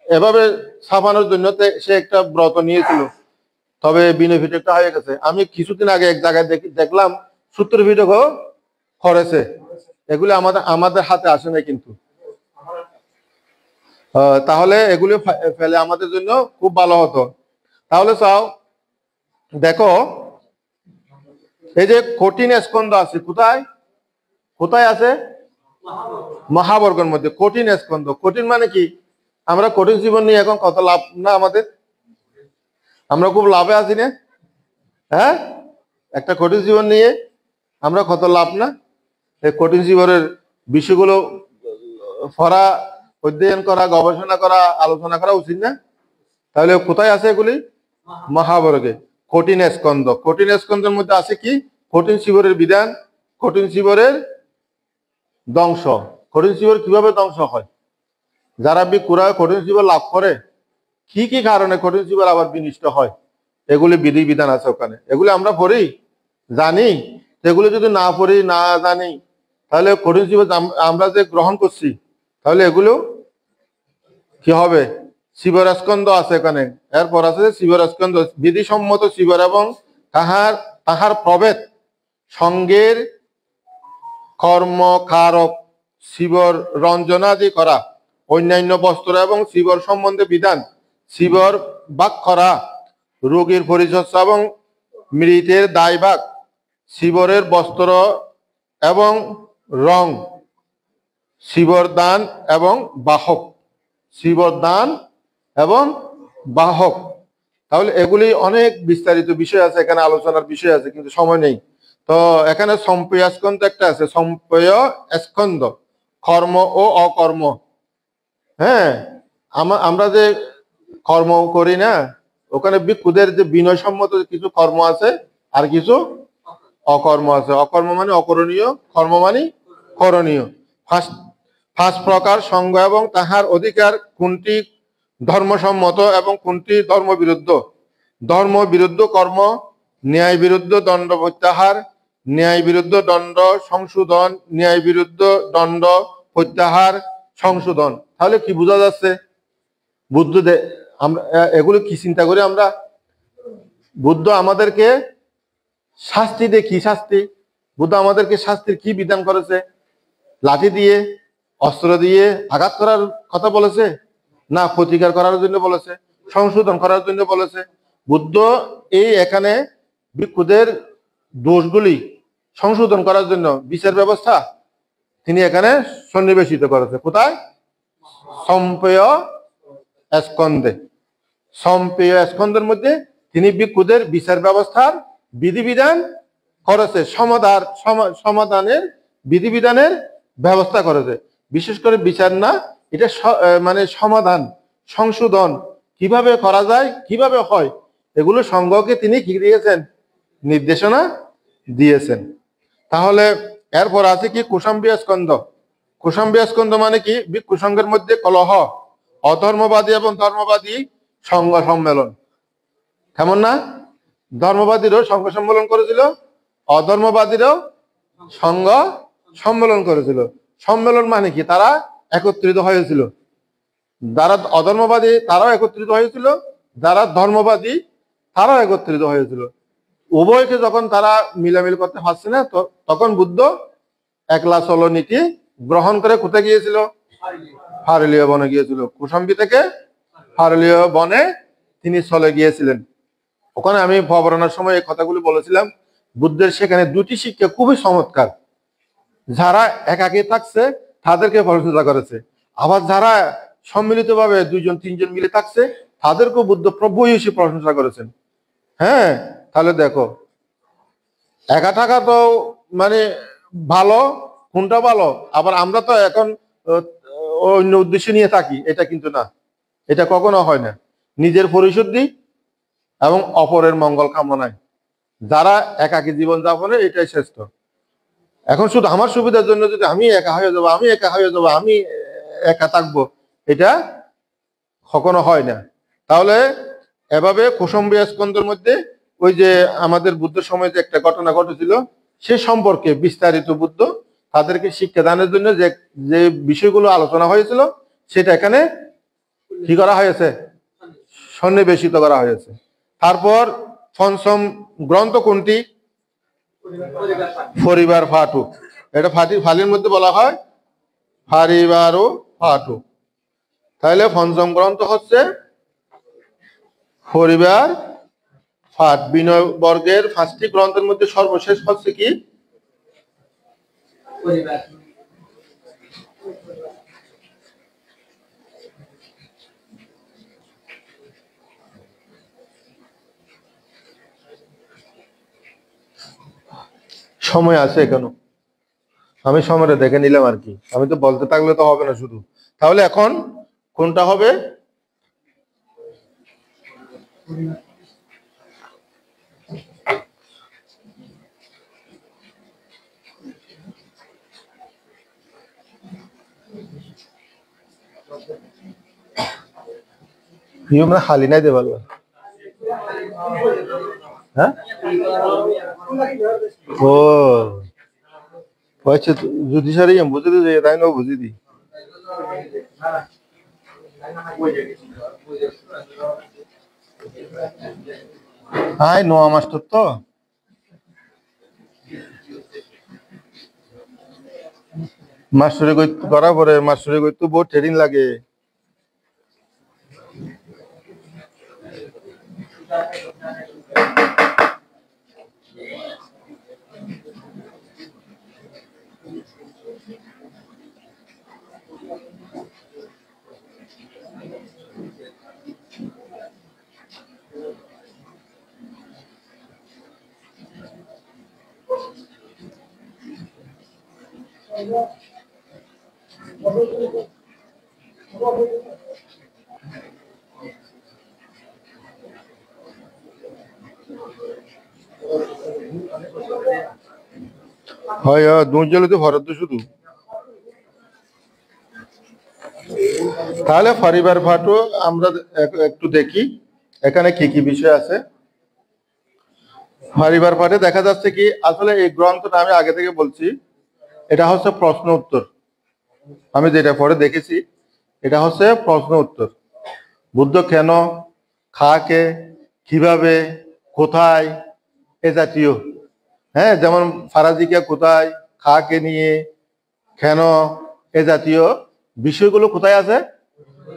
এভাবে ছাপানোর জন্য সে একটা ব্রত নিয়েছিল, তবে বিনয় পিটকটা হয়ে গেছে। আমি কিছুদিন আগে এক জায়গায় দেখলাম সূত্র পিটকও করেছে, এগুলো আমাদের হাতে আসে না কিন্তু। তাহলে এগুলো ফেলে আমাদের জন্য খুব ভালো হতো। তাহলে চাও দেখো, এই যে কঠিন স্কন্ধ আছে, কোথায় কোথায় আছে? মহাবর্গের মধ্যে কঠিন স্কন্ধ। কঠিন মানে কি? আমরা কঠিন জীবন নিয়ে এখন কত লাভ না আমাদের, আমরা খুব লাভে আছি না, হ্যাঁ, একটা কঠিন জীবন নিয়ে আমরা কত লাভ না। এই কঠিন জীবনের বিষয়গুলো পড়া, অধ্যয়ন করা, গবেষণা করা, আলোচনা করা উচিত না? তাহলে কোথায় আছে এগুলি? মহাবর্গে কঠিন স্কন্ধ। কঠিন স্কন্ধের মধ্যে আছে কি? কঠিন জীবনের বিধান, কঠিন শিবরের ধ্বংস। কঠিন শিবর কিভাবে ধ্বংস হয়? যারা ভিক্ষুরা কঠিন শিবর লাভ করে, কি কি কারণে কঠিন শিবর আবার বিনষ্ট হয়, এগুলি বিধি বিধান আছে ওখানে। এগুলি আমরা পড়ি, জানি। এগুলো যদি না পড়ি, না জানি, তাহলে কঠিন শিবর আমরা যে গ্রহণ করছি, তাহলে এগুলো কি হবে? শিবর স্কন্ধ আছে এখানে। এরপর আছে শিবর স্কন্ধ, বিধিসম্মত শিবর এবং তাহার প্রভেদ সঙ্গের কর্ম কারক, শিবর রঞ্জনাদি করা, অন্যান্য বস্ত্র এবং শিবর সম্বন্ধে বিধান, শিবর ভাগ করা, রোগীর পরিচর্যা এবং মৃতের দায়ভাগ, শিবরের বস্ত্র এবং রং, শিবর দান এবং বাহক, শিবর দান এবং বাহক। তাহলে এগুলি অনেক বিস্তারিত বিষয় আছে, এখানে আলোচনার বিষয় আছে, কিন্তু সময় নেই। তো এখানে সম্পেয় স্কন্ধ একটা আছে, সম্পেয় স্কন্ধ, কর্ম ও অকর্ম। হ্যাঁ, আমরা যে কর্ম করি না, ওখানে ভিক্ষুদের যে বিনয় সম্মত কিছু কর্ম আছে, আর কিছু অকর্ম আছে। অকর্ম মানে অকরণীয়, কর্ম মানে করণীয়। পাঁচ প্রকার সঙ্গ এবং তাহার অধিকার, কোনটি ধর্মসম্মত এবং কোনটি ধর্মবিরুদ্ধ। ধর্ম বিরুদ্ধ কর্ম, ন্যায় বিরুদ্ধ দণ্ড প্রত্যাহার, ন্যায় বিরুদ্ধ দণ্ড সংশোধন, ন্যায় বিরুদ্ধ দণ্ড প্রত্যাহার সংশোধন। তাহলে কি বোঝা যাচ্ছে? বুদ্ধ আমরা এগুলো কি চিন্তা করি আমরা? বুদ্ধ আমাদেরকে শাস্তি দিয়ে, কি শাস্তি? বুদ্ধ আমাদেরকে শাস্তির কি বিধান করেছে? লাঠি দিয়ে, অস্ত্র দিয়ে আঘাত করার কথা বলেছে? না, প্রতিকার করার জন্য বলেছে, সংশোধন করার জন্য বলেছে। বুদ্ধ এই এখানে ভিক্ষুদের দোষগুলি সংশোধন করার জন্য বিচার ব্যবস্থা তিনি এখানে সন্নিবেশিত করেছে। কোথায়? সম্পেয় স্কন্ধে। সম্পেয় স্কন্ধের মধ্যে তিনি ভিক্ষুদের বিচার ব্যবস্থার বিধিবিধান করেছে, সমাধানের বিধিবিধানের ব্যবস্থা করেছে। বিশেষ করে বিচার না, এটা মানে সমাধান, সংশোধন কিভাবে করা যায়, কিভাবে হয়, এগুলো সংঘকে তিনি কি দিয়েছেন? নির্দেশনা দিয়েছেন। তাহলে এরপর আছে কি? কুশাম্বীয় স্কন্ধ। কুশাম্বীয় স্কন্ধ মানে কি? ভিক্ষু সংঘের মধ্যে কলহ, অধর্মবাদী এবং ধর্মবাদী সংঘ সম্মেলন। কেমন না? ধর্মবাদীরও সংঘ সম্মেলন করেছিল, অধর্মবাদীরাও সংঘ সম্মেলন করেছিল। সম্মেলন মানে কি? তারা একত্রিত হয়েছিল। যারা অধর্মবাদী তারাও একত্রিত হয়েছিল, যারা ধর্মবাদী তারাও একত্রিত হয়েছিল। উভয়কে যখন তারা মিলামিল করতে পারছে না, তখন বুদ্ধ একলা চলো নীতি গ্রহণ করে কোথায় গিয়েছিল? ফারলীয় বনে গিয়েছিল। কুশাম্বী থেকে ফারলীয় বনে তিনি চলে গিয়েছিলেন। ওখানে আমি ভবরানোর সময় এই কথাগুলি বলেছিলাম। বুদ্ধের সেখানে দুটি শিক্ষা খুবই চমৎকার। যারা একাকী থাকছে তাদেরকে প্রশংসা করেছে, আবার যারা সম্মিলিতভাবে দুইজন তিনজন মিলে থাকছে তাদেরকেও বুদ্ধ প্রভু হিসেবে প্রশংসা করেছেন। হ্যাঁ, তাহলে দেখো, একা থাকা তো মানে ভালো, কোনটা ভালো? আবার আমরা তো এখন অন্য উদ্দেশ্য নিয়ে থাকি, এটা কিন্তু না, এটা কখনো হয় না। নিজের পরিশুদ্ধি এবং অপরের মঙ্গল কামনায় যারা একাকী জীবন যাপনে, এটাই শ্রেষ্ঠ। এখন শুধু আমার সুবিধার জন্য যদি আমি একা হয়ে যাবো, আমি একা হয়ে যাবো, আমি একা থাকবো, এটা কখনো হয় না। তাহলে এভাবে কুশাম্বী স্কন্ধের মধ্যে ওই যে আমাদের বুদ্ধের সময় যে একটা ঘটনা ঘটেছিল, সে সম্পর্কে বিস্তারিত বুদ্ধ তাদেরকে শিক্ষা দানের জন্য যে যে বিষয়গুলো আলোচনা হয়েছিল, সেটা এখানে কি করা হয়েছে? সন্নিবেশিত করা হয়েছে। তারপর পঞ্চম গ্রন্থ কোনটি? পরিবার ফাটু। এটা ফালির মধ্যে বলা হয় পরিবার ও ফাটু। তাহলে পঞ্চম গ্রন্থ হচ্ছে পরিবার ফাট। বিনয় বর্গের 5টি গ্রন্থের মধ্যে সর্বশেষ হচ্ছে কি? পরিবার। সময় আছে কেন? আমি সময়টা দেখে নিলাম আর কি, আমি তো বলতে থাকলে তো হবে না শুধু। তাহলে এখন কোনটা হবে? ইউ মানে খালি নাই দেবার হ্যাঁ ও আচ্ছা জুডিশিয়ারি বুঝে দিই তাই না বুঝে দিই হাই নোয়া মাস্টার তো মাস্টারি করার পরে মাস্টারি করতে বহুত ট্রেনিং লাগে হয় দুই জলে তো ভরত শুধু তাহলে পরিবার পাঠও আমরা একটু দেখি এখানে কি কি বিষয় আছে পরিবার পাঠে দেখা যাচ্ছে কি আসলে এই গ্রন্থটা আমি আগে থেকে বলছি এটা হচ্ছে প্রশ্ন উত্তর আমি যেটা পরে দেখেছি এটা হচ্ছে প্রশ্ন উত্তর বুদ্ধ কেন খাকে কিভাবে কোথায় এ জাতীয় হ্যাঁ যেমন ফারাজিকা কোথায় খাকে নিয়ে কেন এ জাতীয় বিষয়গুলো কোথায় আছে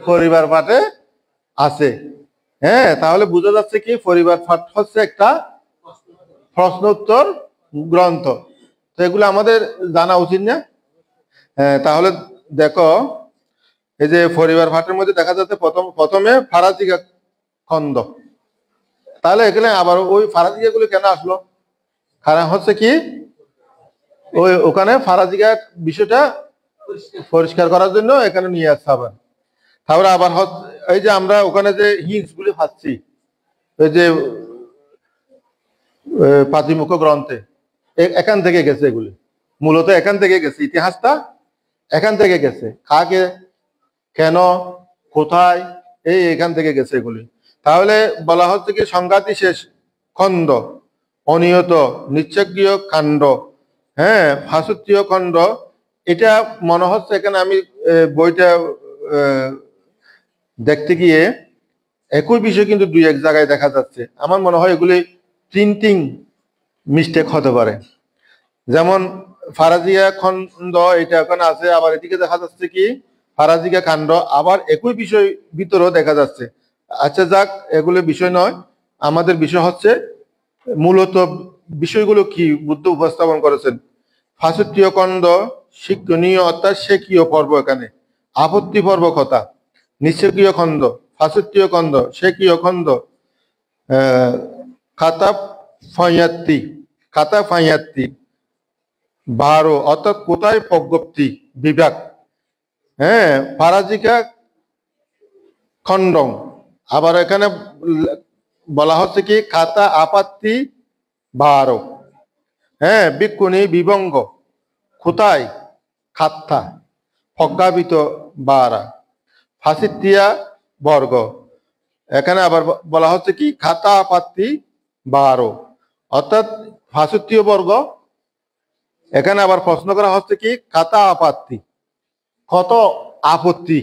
পরিবার পাঠে আছে হ্যাঁ তাহলে বোঝা যাচ্ছে কি পরিবার পাঠ হচ্ছে একটা প্রশ্ন উত্তর গ্রন্থ তো এগুলো আমাদের জানা উচিত না তাহলে দেখো এই যে পরিবার পাঠের মধ্যে দেখা যাচ্ছে প্রথমে ফারাজিকা খন্ড তাহলে এখানে আবার ওই ফারাজিকা গুলো কেন আসলো কারণ হচ্ছে কি ওখানে ফারাজিকা বিষয়টা পরিষ্কার করার জন্য এখানে নিয়ে আসছে আবার তারপরে আবার এই যে আমরা ওখানে যে হিন্স গুলি পাচ্ছি ওই যে পাঁচিমুখ গ্রন্থে এখান থেকে গেছে এগুলি মূলত এখান থেকে গেছে ইতিহাসটা এখান থেকে গেছে কাকে কেন কোথায় এখান থেকে গেছে এগুলি তাহলে বলা হচ্ছে কি সংঘাতি শেষ খণ্ড অনিয়ত নিচ্ছক্রিয় কাণ্ড হ্যাঁ ফাঁসুত্রীয় খণ্ড এটা মনে হচ্ছে এখানে আমি বইটা দেখতে গিয়ে একই বিষয় কিন্তু দুই এক জায়গায় দেখা যাচ্ছে আমার মনে হয় এগুলি প্রিন্টিং মিস্টেক হতে পারে যেমন ফারাজিয়া খণ্ড এটা ওখানে আছে আবার এদিকে দেখা যাচ্ছে কি ফারাজিকা কাণ্ড আবার একই বিষয় ভিতরেও দেখা যাচ্ছে আচ্ছা যাক এগুলো বিষয় নয় আমাদের বিষয় হচ্ছে মূলত বিষয়গুলো কি বুদ্ধ উপস্থাপন করেছেন ফাঁসুত্রীয় খণ্ড শিক্ষণীয় অর্থাৎ শেখীয় পর্ব এখানে আপত্তি পর্ব কথা নিঃস্বকীয় খণ্ড ফাঁসুত্রীয় খণ্ড শেখীয় খণ্ড খাতা ফাইয়াত্তি 12 অর্থাৎ কোথায় প্রজ্ঞপ্তি বিভাগ হ্যাঁ ফারাজিকা খণ্ডং আবার এখানে বলা হচ্ছে কি খাতা আপত্তি 12 হ্যাঁ বিক্ষুণী বিভঙ্গ কোথায় খাত্তা প্রজ্ঞাপিত 12 ফাঁসিতিয়া বর্গ এখানে আবার বলা হচ্ছে কি খাতা আপত্তি 12 অর্থাৎ ফাঁসিতীয় বর্গ এখানে আবার প্রশ্ন করা হচ্ছে কি খাতা আপত্তি কত আপত্তি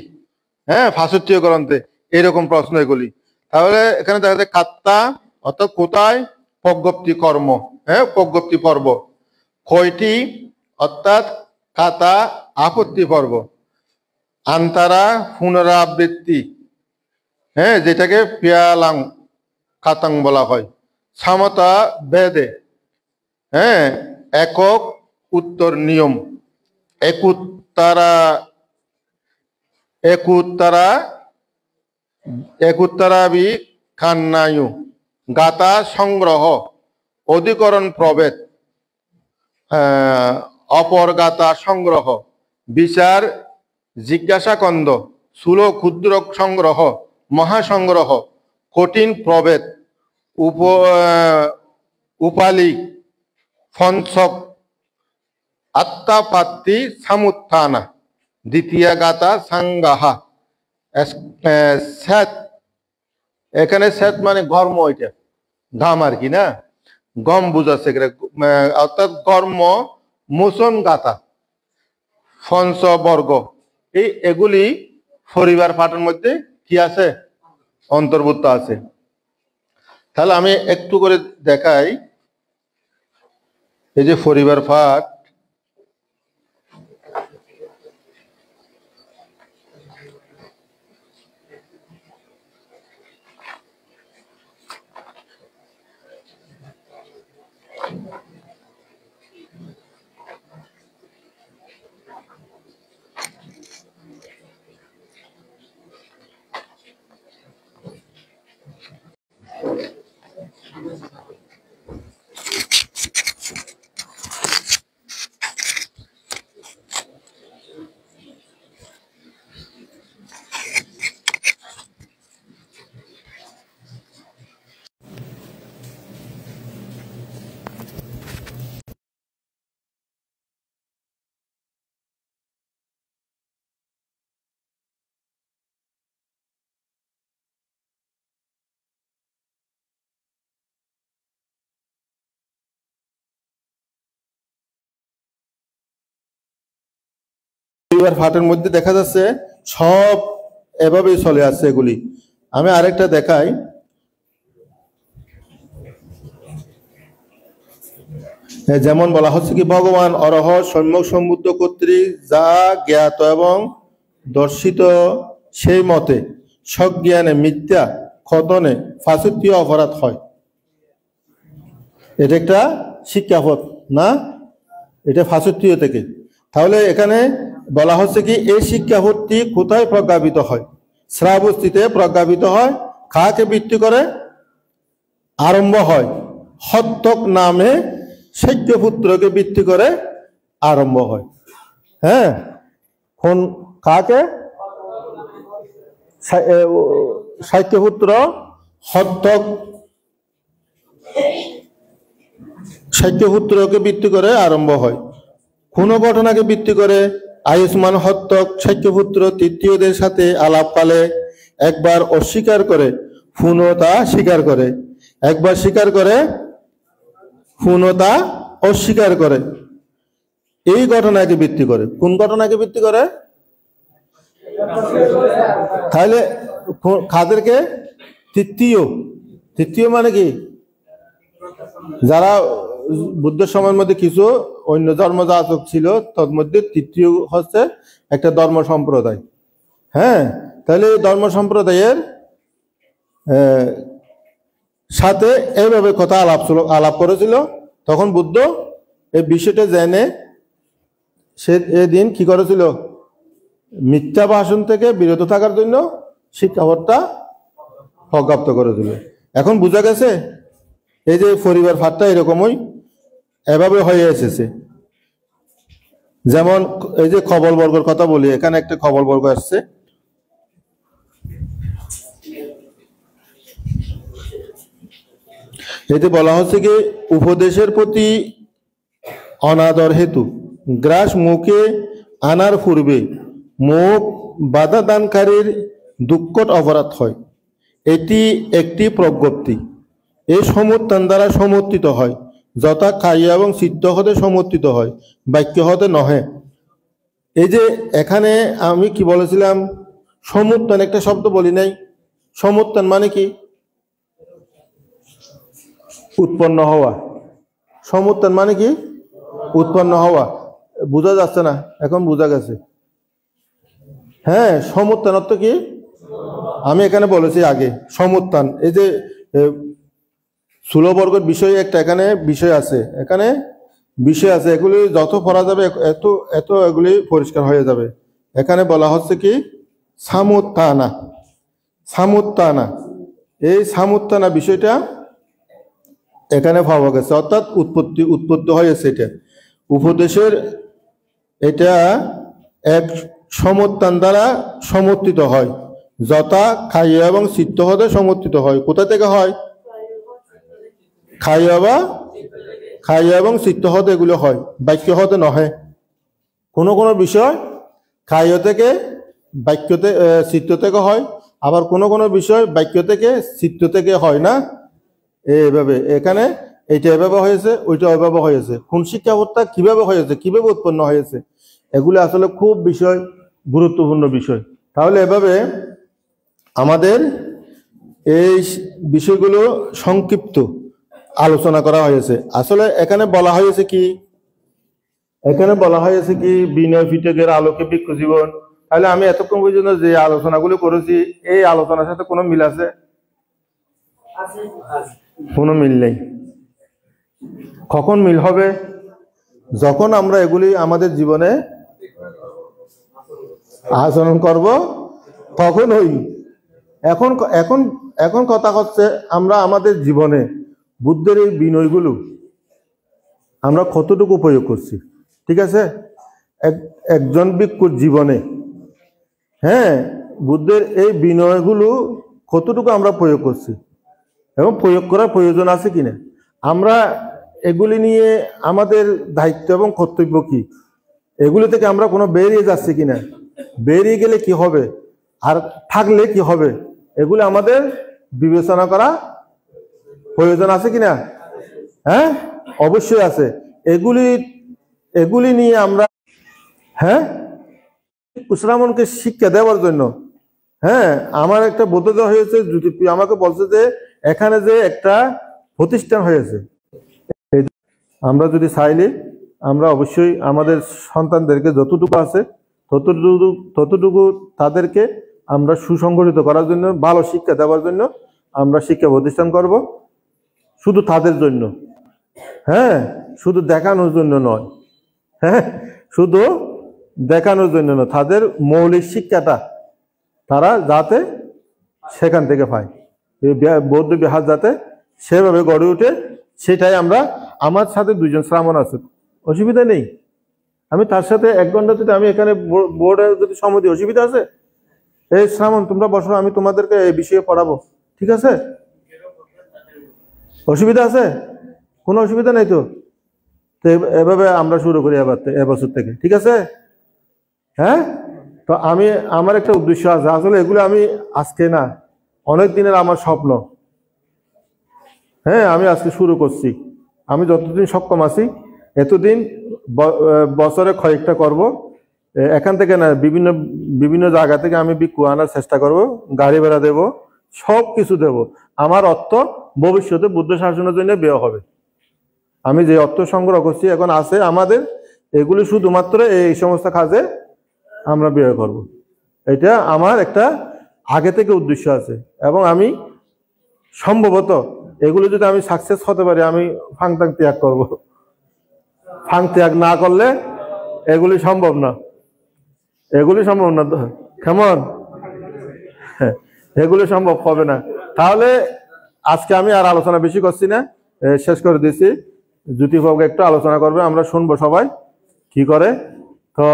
হ্যাঁ ফাঁসিতীয় গ্রন্থে এরকম প্রশ্ন এগুলি তাহলে এখানে দেখা যায় খাত্তা অর্থাৎ কোথায় প্রজ্ঞপ্তি কর্ম হ্যাঁ প্রজ্ঞপ্তি পর্ব কয়টি অর্থাৎ খাতা আপত্তি পর্ব আন্তারা পুনরাবৃত্তি হ্যাঁ যেটাকে পিয়ালাং খাতাং বলা হয় সমতা বেদে হ্যাঁ একক উত্তর নিয়ম একুত্তরাবি খান্নায়ু গাতা সংগ্রহ অধিকরণ প্রভেদ অপর গাতা সংগ্রহ বিচার জিজ্ঞাসা কন্দ স্থূল ক্ষুদ্র সংগ্রহ মহাসংগ্রহ কঠিন প্রভেদ উপালি ফনসক আত্মাপাত্তি সামুত্থানা দ্বিতীয় গাতা সাঙ্গাহা এখানে সেত মানে গর্ম, এটা ঘাম আর কি, না গম বুঝাচ্ছে, অর্থাৎ কর্ম মোচন গাথা ফঞ্চ বর্গ, এগুলি পরিবার পাঠের মধ্যে কি আছে, অন্তর্ভুক্ত আছে। তাহলে আমি একটু করে দেখাই, এই যে পরিবার পাঠ, পরিবার পাঠের মধ্যে দেখা যাচ্ছে সব এভাবেই চলে আসছে এগুলি। আমি আরেকটা দেখাই, যেমন বলা হচ্ছে কি, ভগবান অরহ সম্যক সম্বুদ্ধ কর্তৃক যা জ্ঞাত এবং দর্শিত সেই মতে সজ্ঞানে মিথ্যা খতনে ফাঁসুতীয় অপরাধ হয়। এটা একটা শিক্ষাপদ না, এটা ফাঁসুতীয় থেকে। তাহলে এখানে বলা হচ্ছে কি, এই শিক্ষাপদটি কোথায় প্রজ্ঞাপিত হয়? শ্রাবস্তিতে প্রজ্ঞাপিত হয়। কাকে ভিত্তি করে আরম্ভ হয়? হত্যক নামে শৈত্যপুত্রকে ভিত্তি করে আরম্ভ হয়। হ্যাঁ, কোন কাকে? শৈত্যপুত্র হত্যক, শৈত্যপুত্রকে ভিত্তি করে আরম্ভ হয়। কোন ঘটনাকে ভিত্তি করে? আয়ুষ্মান হত্যক শৈত্যপুত্র তৃতীয়দের সাথে আলাপকালে একবার অস্বীকার করে পুনঃ তা স্বীকার করে, একবার স্বীকার করে পুনঃ তা অস্বীকার করে। এই ঘটনাকে ভিত্তি করে। কোন ঘটনাকে ভিত্তি করে? তাহলে কাদেরকে? তৃতীয়। তৃতীয় মানে কি? যারা বুদ্ধের সময়ের মধ্যে কিছু অন্য ধর্ম যাচক ছিল, তার মধ্যে তৃতীয় হচ্ছে একটা ধর্ম সম্প্রদায়। হ্যাঁ, তাহলে ধর্ম সম্প্রদায়ের সাথে এইভাবে কথা আলাপ করেছিল। তখন বুদ্ধ এই বিষয়টা জেনে সে এদিন কি করেছিল? মিথ্যা ভাষণ থেকে বিরত থাকার জন্য শিক্ষাপদটা প্রজ্ঞাপ্ত করেছিল। এখন বোঝা গেছে এই যে পরিবার ফাটটা এরকমই এভাবে হয়ে এসেছে। যেমন এই যে খবল বর্গের কথা বলি, এখানে একটা খবল বর্গ আসছে। এতে বলা হচ্ছে কি, উপদেশের প্রতি অনাদর হেতু গ্রাস মুখে আনার পূর্বে মুখ বাধা দানকারীর দুঃখট অপরাধ হয়। এটি একটি প্রজ্ঞপ্তি। এই সমুত্থান দ্বারা সমর্থিত হয়, যথা খাইয়া এবং চিত্ত হতে সমর্থিত হয়, বাক্য হতে নহে। এই যে এখানে আমি কি বলেছিলাম, সমুত্থান একটা শব্দ বলি নাই। সমুত্থান মানে কি? উৎপন্ন হওয়া। সমুত্থান মানে কি? উৎপন্ন হওয়া। বোঝা যাচ্ছে না? এখন বোঝা গেছে। হ্যাঁ, সমুত্থান অর্থ কি? আমি এখানে বলেছি আগে সমুত্থান। এই যে স্থূলবর্গের বিষয়ে একটা এখানে বিষয় আছে, এখানে বিষয় আছে, এগুলি যত পড়া যাবে এত এত এগুলি পরিষ্কার হয়ে যাবে। এখানে বলা হচ্ছে কি, সামুত্থানা। সামুত্থানা, এই সামুত্থানা বিষয়টা এখানে পাওয়া গেছে, অর্থাৎ উৎপত্তি হয়েছে। এটা উপদেশের, এটা এক সমুত্থান দ্বারা সমর্থিত হয়, যথা খাইয়া এবং চিত্ত হতে সমর্থিত হয়। কোথা থেকে হয়? খাইয়া এবং চিত্ত হতে এগুলো হয়, বাক্য হতে নহে। কোনো কোনো বিষয় খাইয়া থেকে, বাক্যতে চিত্ত থেকে হয়, আবার কোনো কোনো বিষয় বাক্য থেকে চিত্র থেকে হয় না, এইভাবে এখানে এইটা এভাবে হয়েছে, ওইটা ওইভাবে হয়েছে, কোন শিক্ষাবর্তা কিভাবে হয়েছে, কিভাবে উৎপন্ন হয়েছে, এগুলো আসলে খুব বিষয়, গুরুত্বপূর্ণ বিষয়। তাহলে এভাবে আমাদের এই বিষয়গুলো সংক্ষিপ্ত আলোচনা করা হয়েছে। আসলে এখানে বলা হয়েছে কি, এখানে বলা হয়েছে কি বিনয় পিটকের আলোকে বৃক্ষ জীবন। তাহলে আমি এতক্ষণ পর্যন্ত যে আলোচনাগুলো করেছি এই আলোচনার সাথে কোনো মিল আছে? কোনো মিল নেই। কখন মিল হবে? যখন আমরা এগুলি আমাদের জীবনে আচরণ করব তখনই। এখন এখন এখন কথা হচ্ছে আমরা আমাদের জীবনে বুদ্ধের এই বিনয়গুলো আমরা কতটুকু প্রয়োগ করছি। ঠিক আছে, একজন ভিক্ষুর জীবনে হ্যাঁ বুদ্ধের এই বিনয়গুলো কতটুকু আমরা প্রয়োগ করছি এবং প্রয়োগ করার প্রয়োজন আছে কিনা, আমরা এগুলি নিয়ে আমাদের দায়িত্ব এবং কর্তব্য কি, এগুলি থেকে আমরা কোনো বেরিয়ে যাচ্ছি কিনা, বেরিয়ে গেলে কি হবে আর থাকলে কি হবে, এগুলি আমাদের বিবেচনা করা প্রয়োজন আছে কিনা? হ্যাঁ, অবশ্যই আছে। এগুলি নিয়ে আমরা হ্যাঁ কুশলামনকে শিক্ষা দেওয়ার জন্য হ্যাঁ আমার একটা বলতে দেওয়া হয়েছে, আমাকে বলছে যে এখানে যে একটা প্রতিষ্ঠান হয়েছে, আমরা যদি চাইলে আমরা অবশ্যই আমাদের সন্তানদেরকে যতটুকু আছে ততটুকু তাদেরকে আমরা সুসংগঠিত করার জন্য, ভালো শিক্ষা দেওয়ার জন্য আমরা শিক্ষা প্রতিষ্ঠান করব, শুধু তাদের জন্য, হ্যাঁ শুধু দেখানোর জন্য নয়, হ্যাঁ শুধু দেখানোর জন্য নয়, তাদের মৌলিক শিক্ষাটা তারা যাতে সেখান থেকে পায়, বৌদ্ধ বিহার যাতে সেভাবে গড়ে ওঠে, সেটাই আমরা। আমার সাথে দুইজন শ্রামণ আছে, অসুবিধা নেই, আমি তার সাথে 1 ঘন্টা যদি আমি এখানে বোর্ডে যদি সময় দিই, অসুবিধা আছে? এই শ্রামণ তোমরা বসো, আমি তোমাদেরকে এই বিষয়ে পড়াবো, ঠিক আছে? অসুবিধা আছে? কোনো অসুবিধা নেই তো? এভাবে আমরা শুরু করি এবছর থেকে, ঠিক আছে? হ্যাঁ, তো আমার একটা উদ্দেশ্য আছে, আসলে এগুলো আমি আজকে না, অনেক দিনের আমার স্বপ্ন। হ্যাঁ, আমি আজকে শুরু করছি, আমি যতদিন সক্ষম আছি এতদিন বছরে কয়েকটা করব, এখান থেকে না বিভিন্ন বিভিন্ন জায়গা থেকে আমি ভিক্ষু আনার চেষ্টা করব, গাড়ি ভাড়া দেব, সব কিছু দেব। আমার অর্থ ভবিষ্যতে বুদ্ধ শাসনের জন্য ব্যয় হবে। আমি যে অর্থ সংগ্রহ করছি এখন আছে আমাদের, এগুলি শুধুমাত্র এই সমস্ত কাজে আমরা ব্যয় করব। এটা আমার একটা আগে থেকে উদ্দেশ্য আছে, এবং আমি সম্ভবত এগুলো যদি আমি সাকসেস হতে পারি, আমি ফাংতাং ত্যাগ করব। ফাং ত্যাগ না করলে এগুলি সম্ভব না, এগুলি সম্ভব না তো, কেমন? এগুলি সম্ভব হবে না। তাহলে আজকে আমি আর আলোচনা বেশি করছি না, শেষ করে দিচ্ছি। জ্যোতিবাবু একটু আলোচনা করবে, আমরা শুনবো সবাই কি করে। তো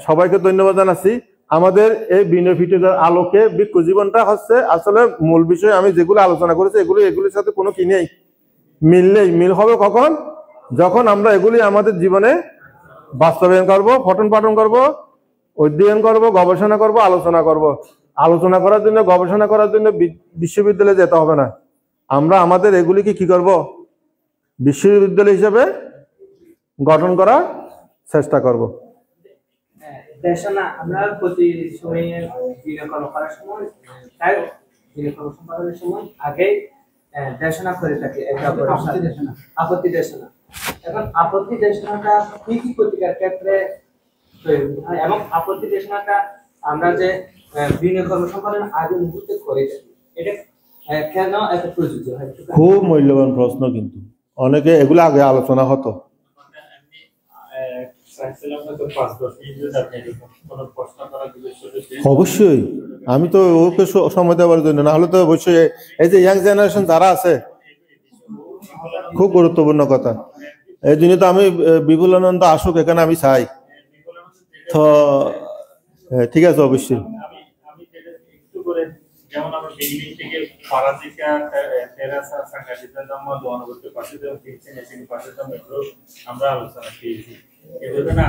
সবাইকে ধন্যবাদ জানাচ্ছি। আমাদের এই বিনয় পিটকের আলোকে ভিক্ষু জীবনটা হচ্ছে আসলে মূল বিষয়। আমি যেগুলো আলোচনা করেছি এগুলির সাথে কোনো কি নেই, মিল নেই। মিল হবে কখন? যখন আমরা এগুলি আমাদের জীবনে বাস্তবায়ন করব, পঠন পাঠন করব, অধ্যয়ন করব, গবেষণা করব, আলোচনা করব। আলোচনা করার জন্য, গবেষণা করার জন্য বিশ্ববিদ্যালয়ে যেতে হবে না, আমরা আমাদের এগুলিকে কি করব, বিশ্ববিদ্যালয় হিসেবে গঠন করার চেষ্টা করব। দেশনা আমরা প্রতি সময়ে বিনোদন করার সময় তাই বিনোদন সম্পাদনের সময় আগে দেশনা করে থাকি, একটা আপত্তি দেশনা। এখন আপত্তি দেশনাটা কি কি প্রতিকার ক্ষেত্রে এবং আপত্তি দেশনাটা আমরা যে বিনোদন সম্পাদন আগে মুহূর্তে করে থাকি, এটা কেন এত প্রযোজ্য হয়? খুব মূল্যবান প্রশ্ন, কিন্তু অনেকে এগুলো আগে আলোচনা হতো। অবশ্যই আমি তো ওকে সময় দেওয়ার জন্য, না হলে তো অবশ্যই এই যে ইয়াং জেনারেশন যারা আছে, খুব গুরুত্বপূর্ণ কথা। এই জন্য তো আমি বিপুলানন্দ আসুক এখানে আমি চাই। তো ঠিক আছে, অবশ্যই যেমন আমরা বেরিয়ে থেকে পারাজিকা তেরাসা সাংঘাতিকা জন্ম দোয়ানবর্তী পাশে পাশে আমরা আলোচনা পেয়েছি। এভাবে না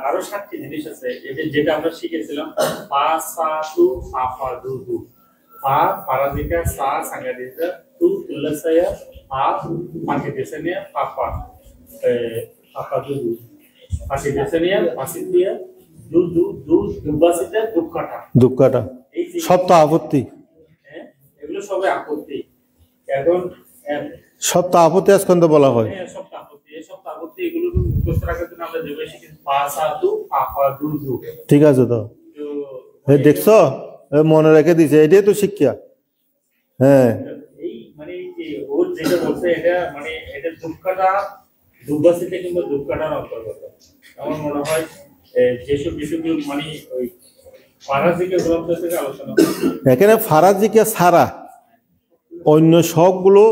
আরো 7টি জিনিস আছে, যেটা আমরা শিখেছিলাম। পা সা তু আফা দু দু, fa parazika sa sangadita tu tulasaya fa pakidesania papa papa du pakidesania pasidia du du du dubasita dukkata দুঃখটা সপ্তাহ আপত্তি হ্যাঁ এগুলো সবই আপত্তি এখন সপ্তাহ আপত্তি স্কন্ধ বলা হয় সপ্তাহ আপত্তি এই সপ্তাহ আপত্তি এগুলো মুখস্থ রাখার জন্য আমরা যেগুলো শিখেছি পাসাতু পাপা দু দু ঠিক আছে তো দেখছো মনে রেখে দিছে এটাই তো শিক্ষা হ্যাঁ এই মানে এই যে ওর যেটা বলছে এটা মানে এটা দুঃখটা দুর্বাসিতে কিংবা দুঃখটার অন্তর্গত আমার মনে হয় যেসব বিষয়গুলো মানে ওই ফারাজিকে গ্রন্থ থেকে আলোচনা এখানে ফারাজিকে ছাড়া অন্য সবগুলো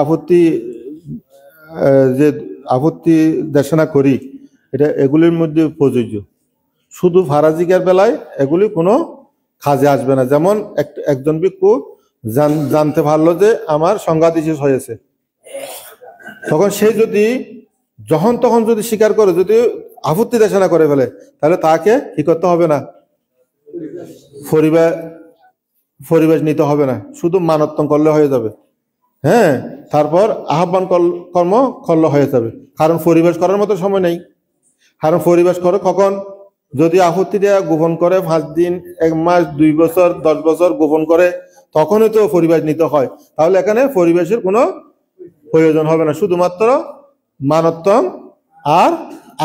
আপত্তি যে আপত্তি দেশনা করি এটা এগুলির মধ্যে প্রযোজ্য শুধু ফারাজিকের বেলায় এগুলি কোনো কাজে আসবে না যেমন একজন ভিক্ষু জানতে পারলো যে আমার সংঘাতিশেষ হয়েছে তখন সে যদি যখন তখন যদি স্বীকার করে যদি আপত্তি দেশনা করে ফেলে তাহলে তাকে কি করতে হবে না পরিবেশ নিতে হবে না শুধু মানত্তম করলে হয়ে যাবে হ্যাঁ তারপর আহ্বান কর্ম করলে হয়ে যাবে কারণ পরিবেশ করার মতো সময় নেই কারণ পরিবেশ করে কখন যদি আপত্তিটা গোপন করে 5 দিন 1 মাস 2 বছর 10 বছর গোপন করে তখনই তো পরিবেশ নিতে হয় তাহলে এখানে পরিবেশের কোনো প্রয়োজন হবে না শুধুমাত্র মানত্তম আর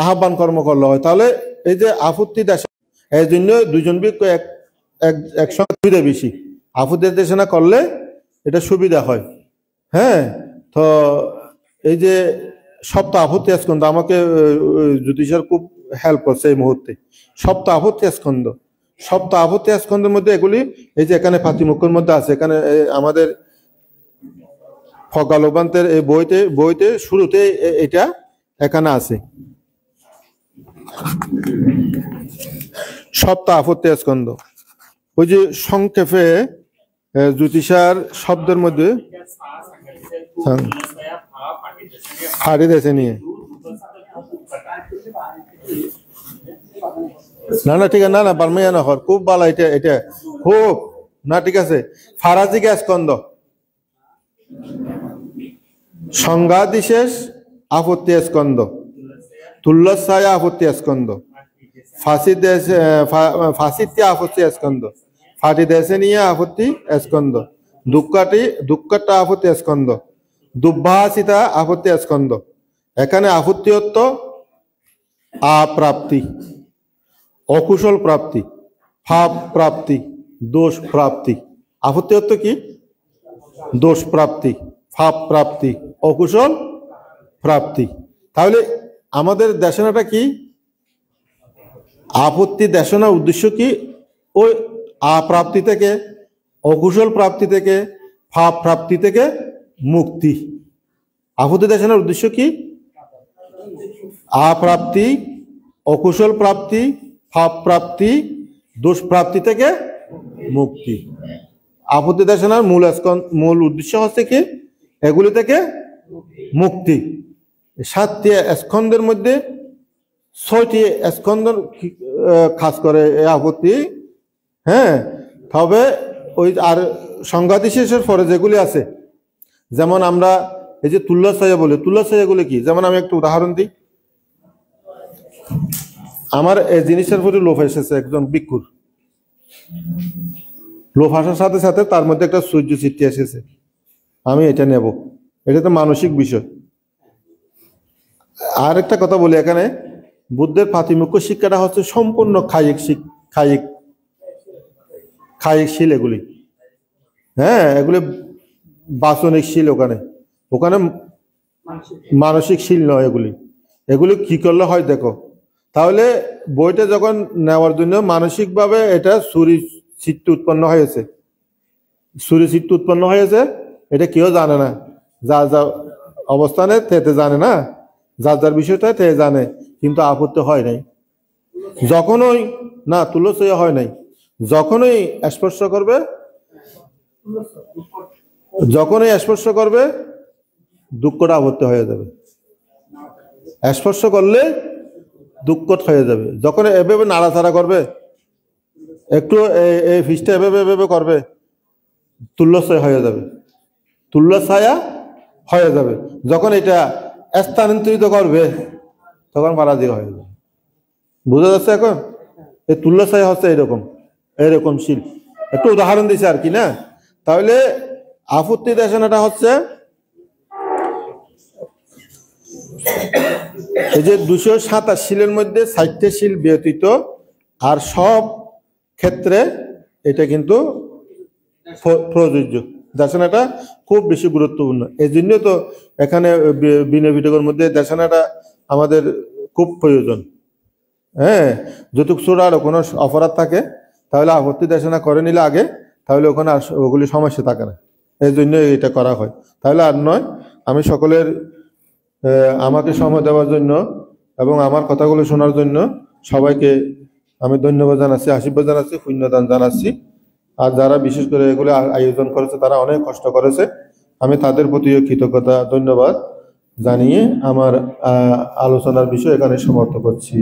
আহ্বান কর্ম করলে হয় তাহলে এই যে আপত্তি দেশ এই জন্য দুজন ভিক্ষু একসঙ্গে সুবিধা বেশি আপত্তি দেশনা করলে এটা সুবিধা হয় হ্যাঁ তো এই যে সপ্তাহ আপত্তি স্কন্ধ আমাকে জ্যোতিষের খুব হেল্প করছে এই মুহূর্তে সপ্তাহ আপত্তি স্কন্ধের মধ্যে এগুলি এই যে এখানে পাতিমুখের মধ্যে আছে এখানে আমাদের ফকালোপান্তের এই বইতে শুরুতে এটা এখানে আছে সপ্তাহ আপত্তি স্কন্ধ ওই যে সংক্ষেপে জ্যোতিষার শব্দের মধ্যে হাড়ি দেশে নিয়ে না ঠিক আছে না বার্মিয়া না হর খুব ভালো এটা খুব না ঠিক আছে ফারাজিকে স্কন্ধ সংঘাদিশেষ আপত্তি স্কন্ধ তুল্যসায়া আপত্তি স্কন্ধ ফাঁসিতে আপত্তি স্কন্ধ ফাটি দেশে নিয়ে আপত্তি স্কন্ধ দুঃখটা আপত্তি স্কন্ধ দুর্ভাষিতা আপত্তি স্কন্ধ এখানে আপত্তি অর্থ আপ্রাপ্তি অকুশল প্রাপ্তি ভাব প্রাপ্তি দোষ প্রাপ্তি আপত্তি অর্থ কি দোষ প্রাপ্তি ভাব প্রাপ্তি অকুশল প্রাপ্তি তাহলে আমাদের দেশনাটা কি আপত্তি দেশনার উদ্দেশ্য কি ওই আপ্রাপ্তি থেকে অকুশল প্রাপ্তি থেকে ভাব প্রাপ্তি থেকে মুক্তি আপত্তি দেশনার উদ্দেশ্য কি আপ্রাপ্তি অকুশল প্রাপ্তি ভাব প্রাপ্তি দোষ প্রাপ্তি থেকে মুক্তি আপত্তি দেশনার মূল উদ্দেশ্য হচ্ছে কি এগুলি থেকে মুক্তি 7টি স্কন্ধের মধ্যে 6টি স্কন্ধ খাস করে এই আপত্তি হ্যাঁ তবে ওই আর সংঘাতিশেষের পরে যেগুলি আছে যেমন আমরা এই যে তুল্যসায়া বলি তুল্যসায়াগুলি কি যেমন আমি একটু উদাহরণ দিই আমার এই জিনিসের প্রতি লোভ এসেছে একজন ভিক্ষুর লোভ আসার সাথে সাথে তার মধ্যে একটা সূর্য চিত্তি এসেছে আমি এটা নেব এটা তো মানসিক বিষয় আর একটা কথা বলি এখানে বুদ্ধের প্রাতিমুখ্য শিক্ষাটা হচ্ছে সম্পূর্ণ খায়িক শীল এগুলি হ্যাঁ এগুলি বাচনিক শীল ওখানে মানসিক শীল নয় এগুলি কি করলে হয় দেখো তাহলে বইটা যখন নেওয়ার জন্য মানসিকভাবে এটা চিত্ত উৎপন্ন হয়েছে এটা কেউ জানে না যা অবস্থানে তেতে জানে না যার বিষয়টা তে জানে কিন্তু আপত্তি হয় নাই যখনই না তুলসয়া হয় নাই যখনই স্পর্শ করবে দুঃখটা আপত্তি হয়ে যাবে স্পর্শ করলে দুঃখ হয়ে যাবে যখন এভাবে নাড়াচাড়া করবে একটু এই ফিসটা এভাবে করবে তুল্যছয় হয়ে যাবে, তুল্যছায়া হয়ে যাবে। যখন এটা স্থানান্তরিত করবে তখন পারাজিত হয়ে যাবে। বুঝা যাচ্ছে এখন? এই তুল্যছায়া হচ্ছে এরকম এরকম শিল। একটু উদাহরণ দিছে আর কি না। তাহলে আপত্তি দেশনাটা হচ্ছে এই যে 227 শিলের মধ্যে 60 শিল ব্যতীত আর সব ক্ষেত্রে এটা কিন্তু প্রযোজ্য। দেশনাটা খুব বেশি গুরুত্বপূর্ণ। এই জন্য তো এখানে বিনয় পিটকের মধ্যে দেশনাটা আমাদের খুব প্রয়োজন। হ্যাঁ, যৌতুক চোর আরো কোনো অপরাধ থাকে তাহলে আপত্তি দেশনা করে নিলে আগে, তাহলে ওখানে আর ওগুলি সমস্যা থাকে না। এই জন্য এটা করা হয়। তাহলে আর নয়, আমি সকলের আমাকে সময় দেওয়ার জন্য এবং আমার কথাগুলো শোনার জন্য সবাইকে আমি ধন্যবাদ জানাচ্ছি, আশীর্বাদ জানাচ্ছি, পুণ্যদান জানাচ্ছি। আর যারা বিশেষ করে এগুলো আয়োজন করেছে তারা অনেক কষ্ট করেছে, আমি তাদের প্রতিও কৃতজ্ঞতা ধন্যবাদ জানিয়ে আমার আলোচনার বিষয় এখানে সমাপ্ত করছি।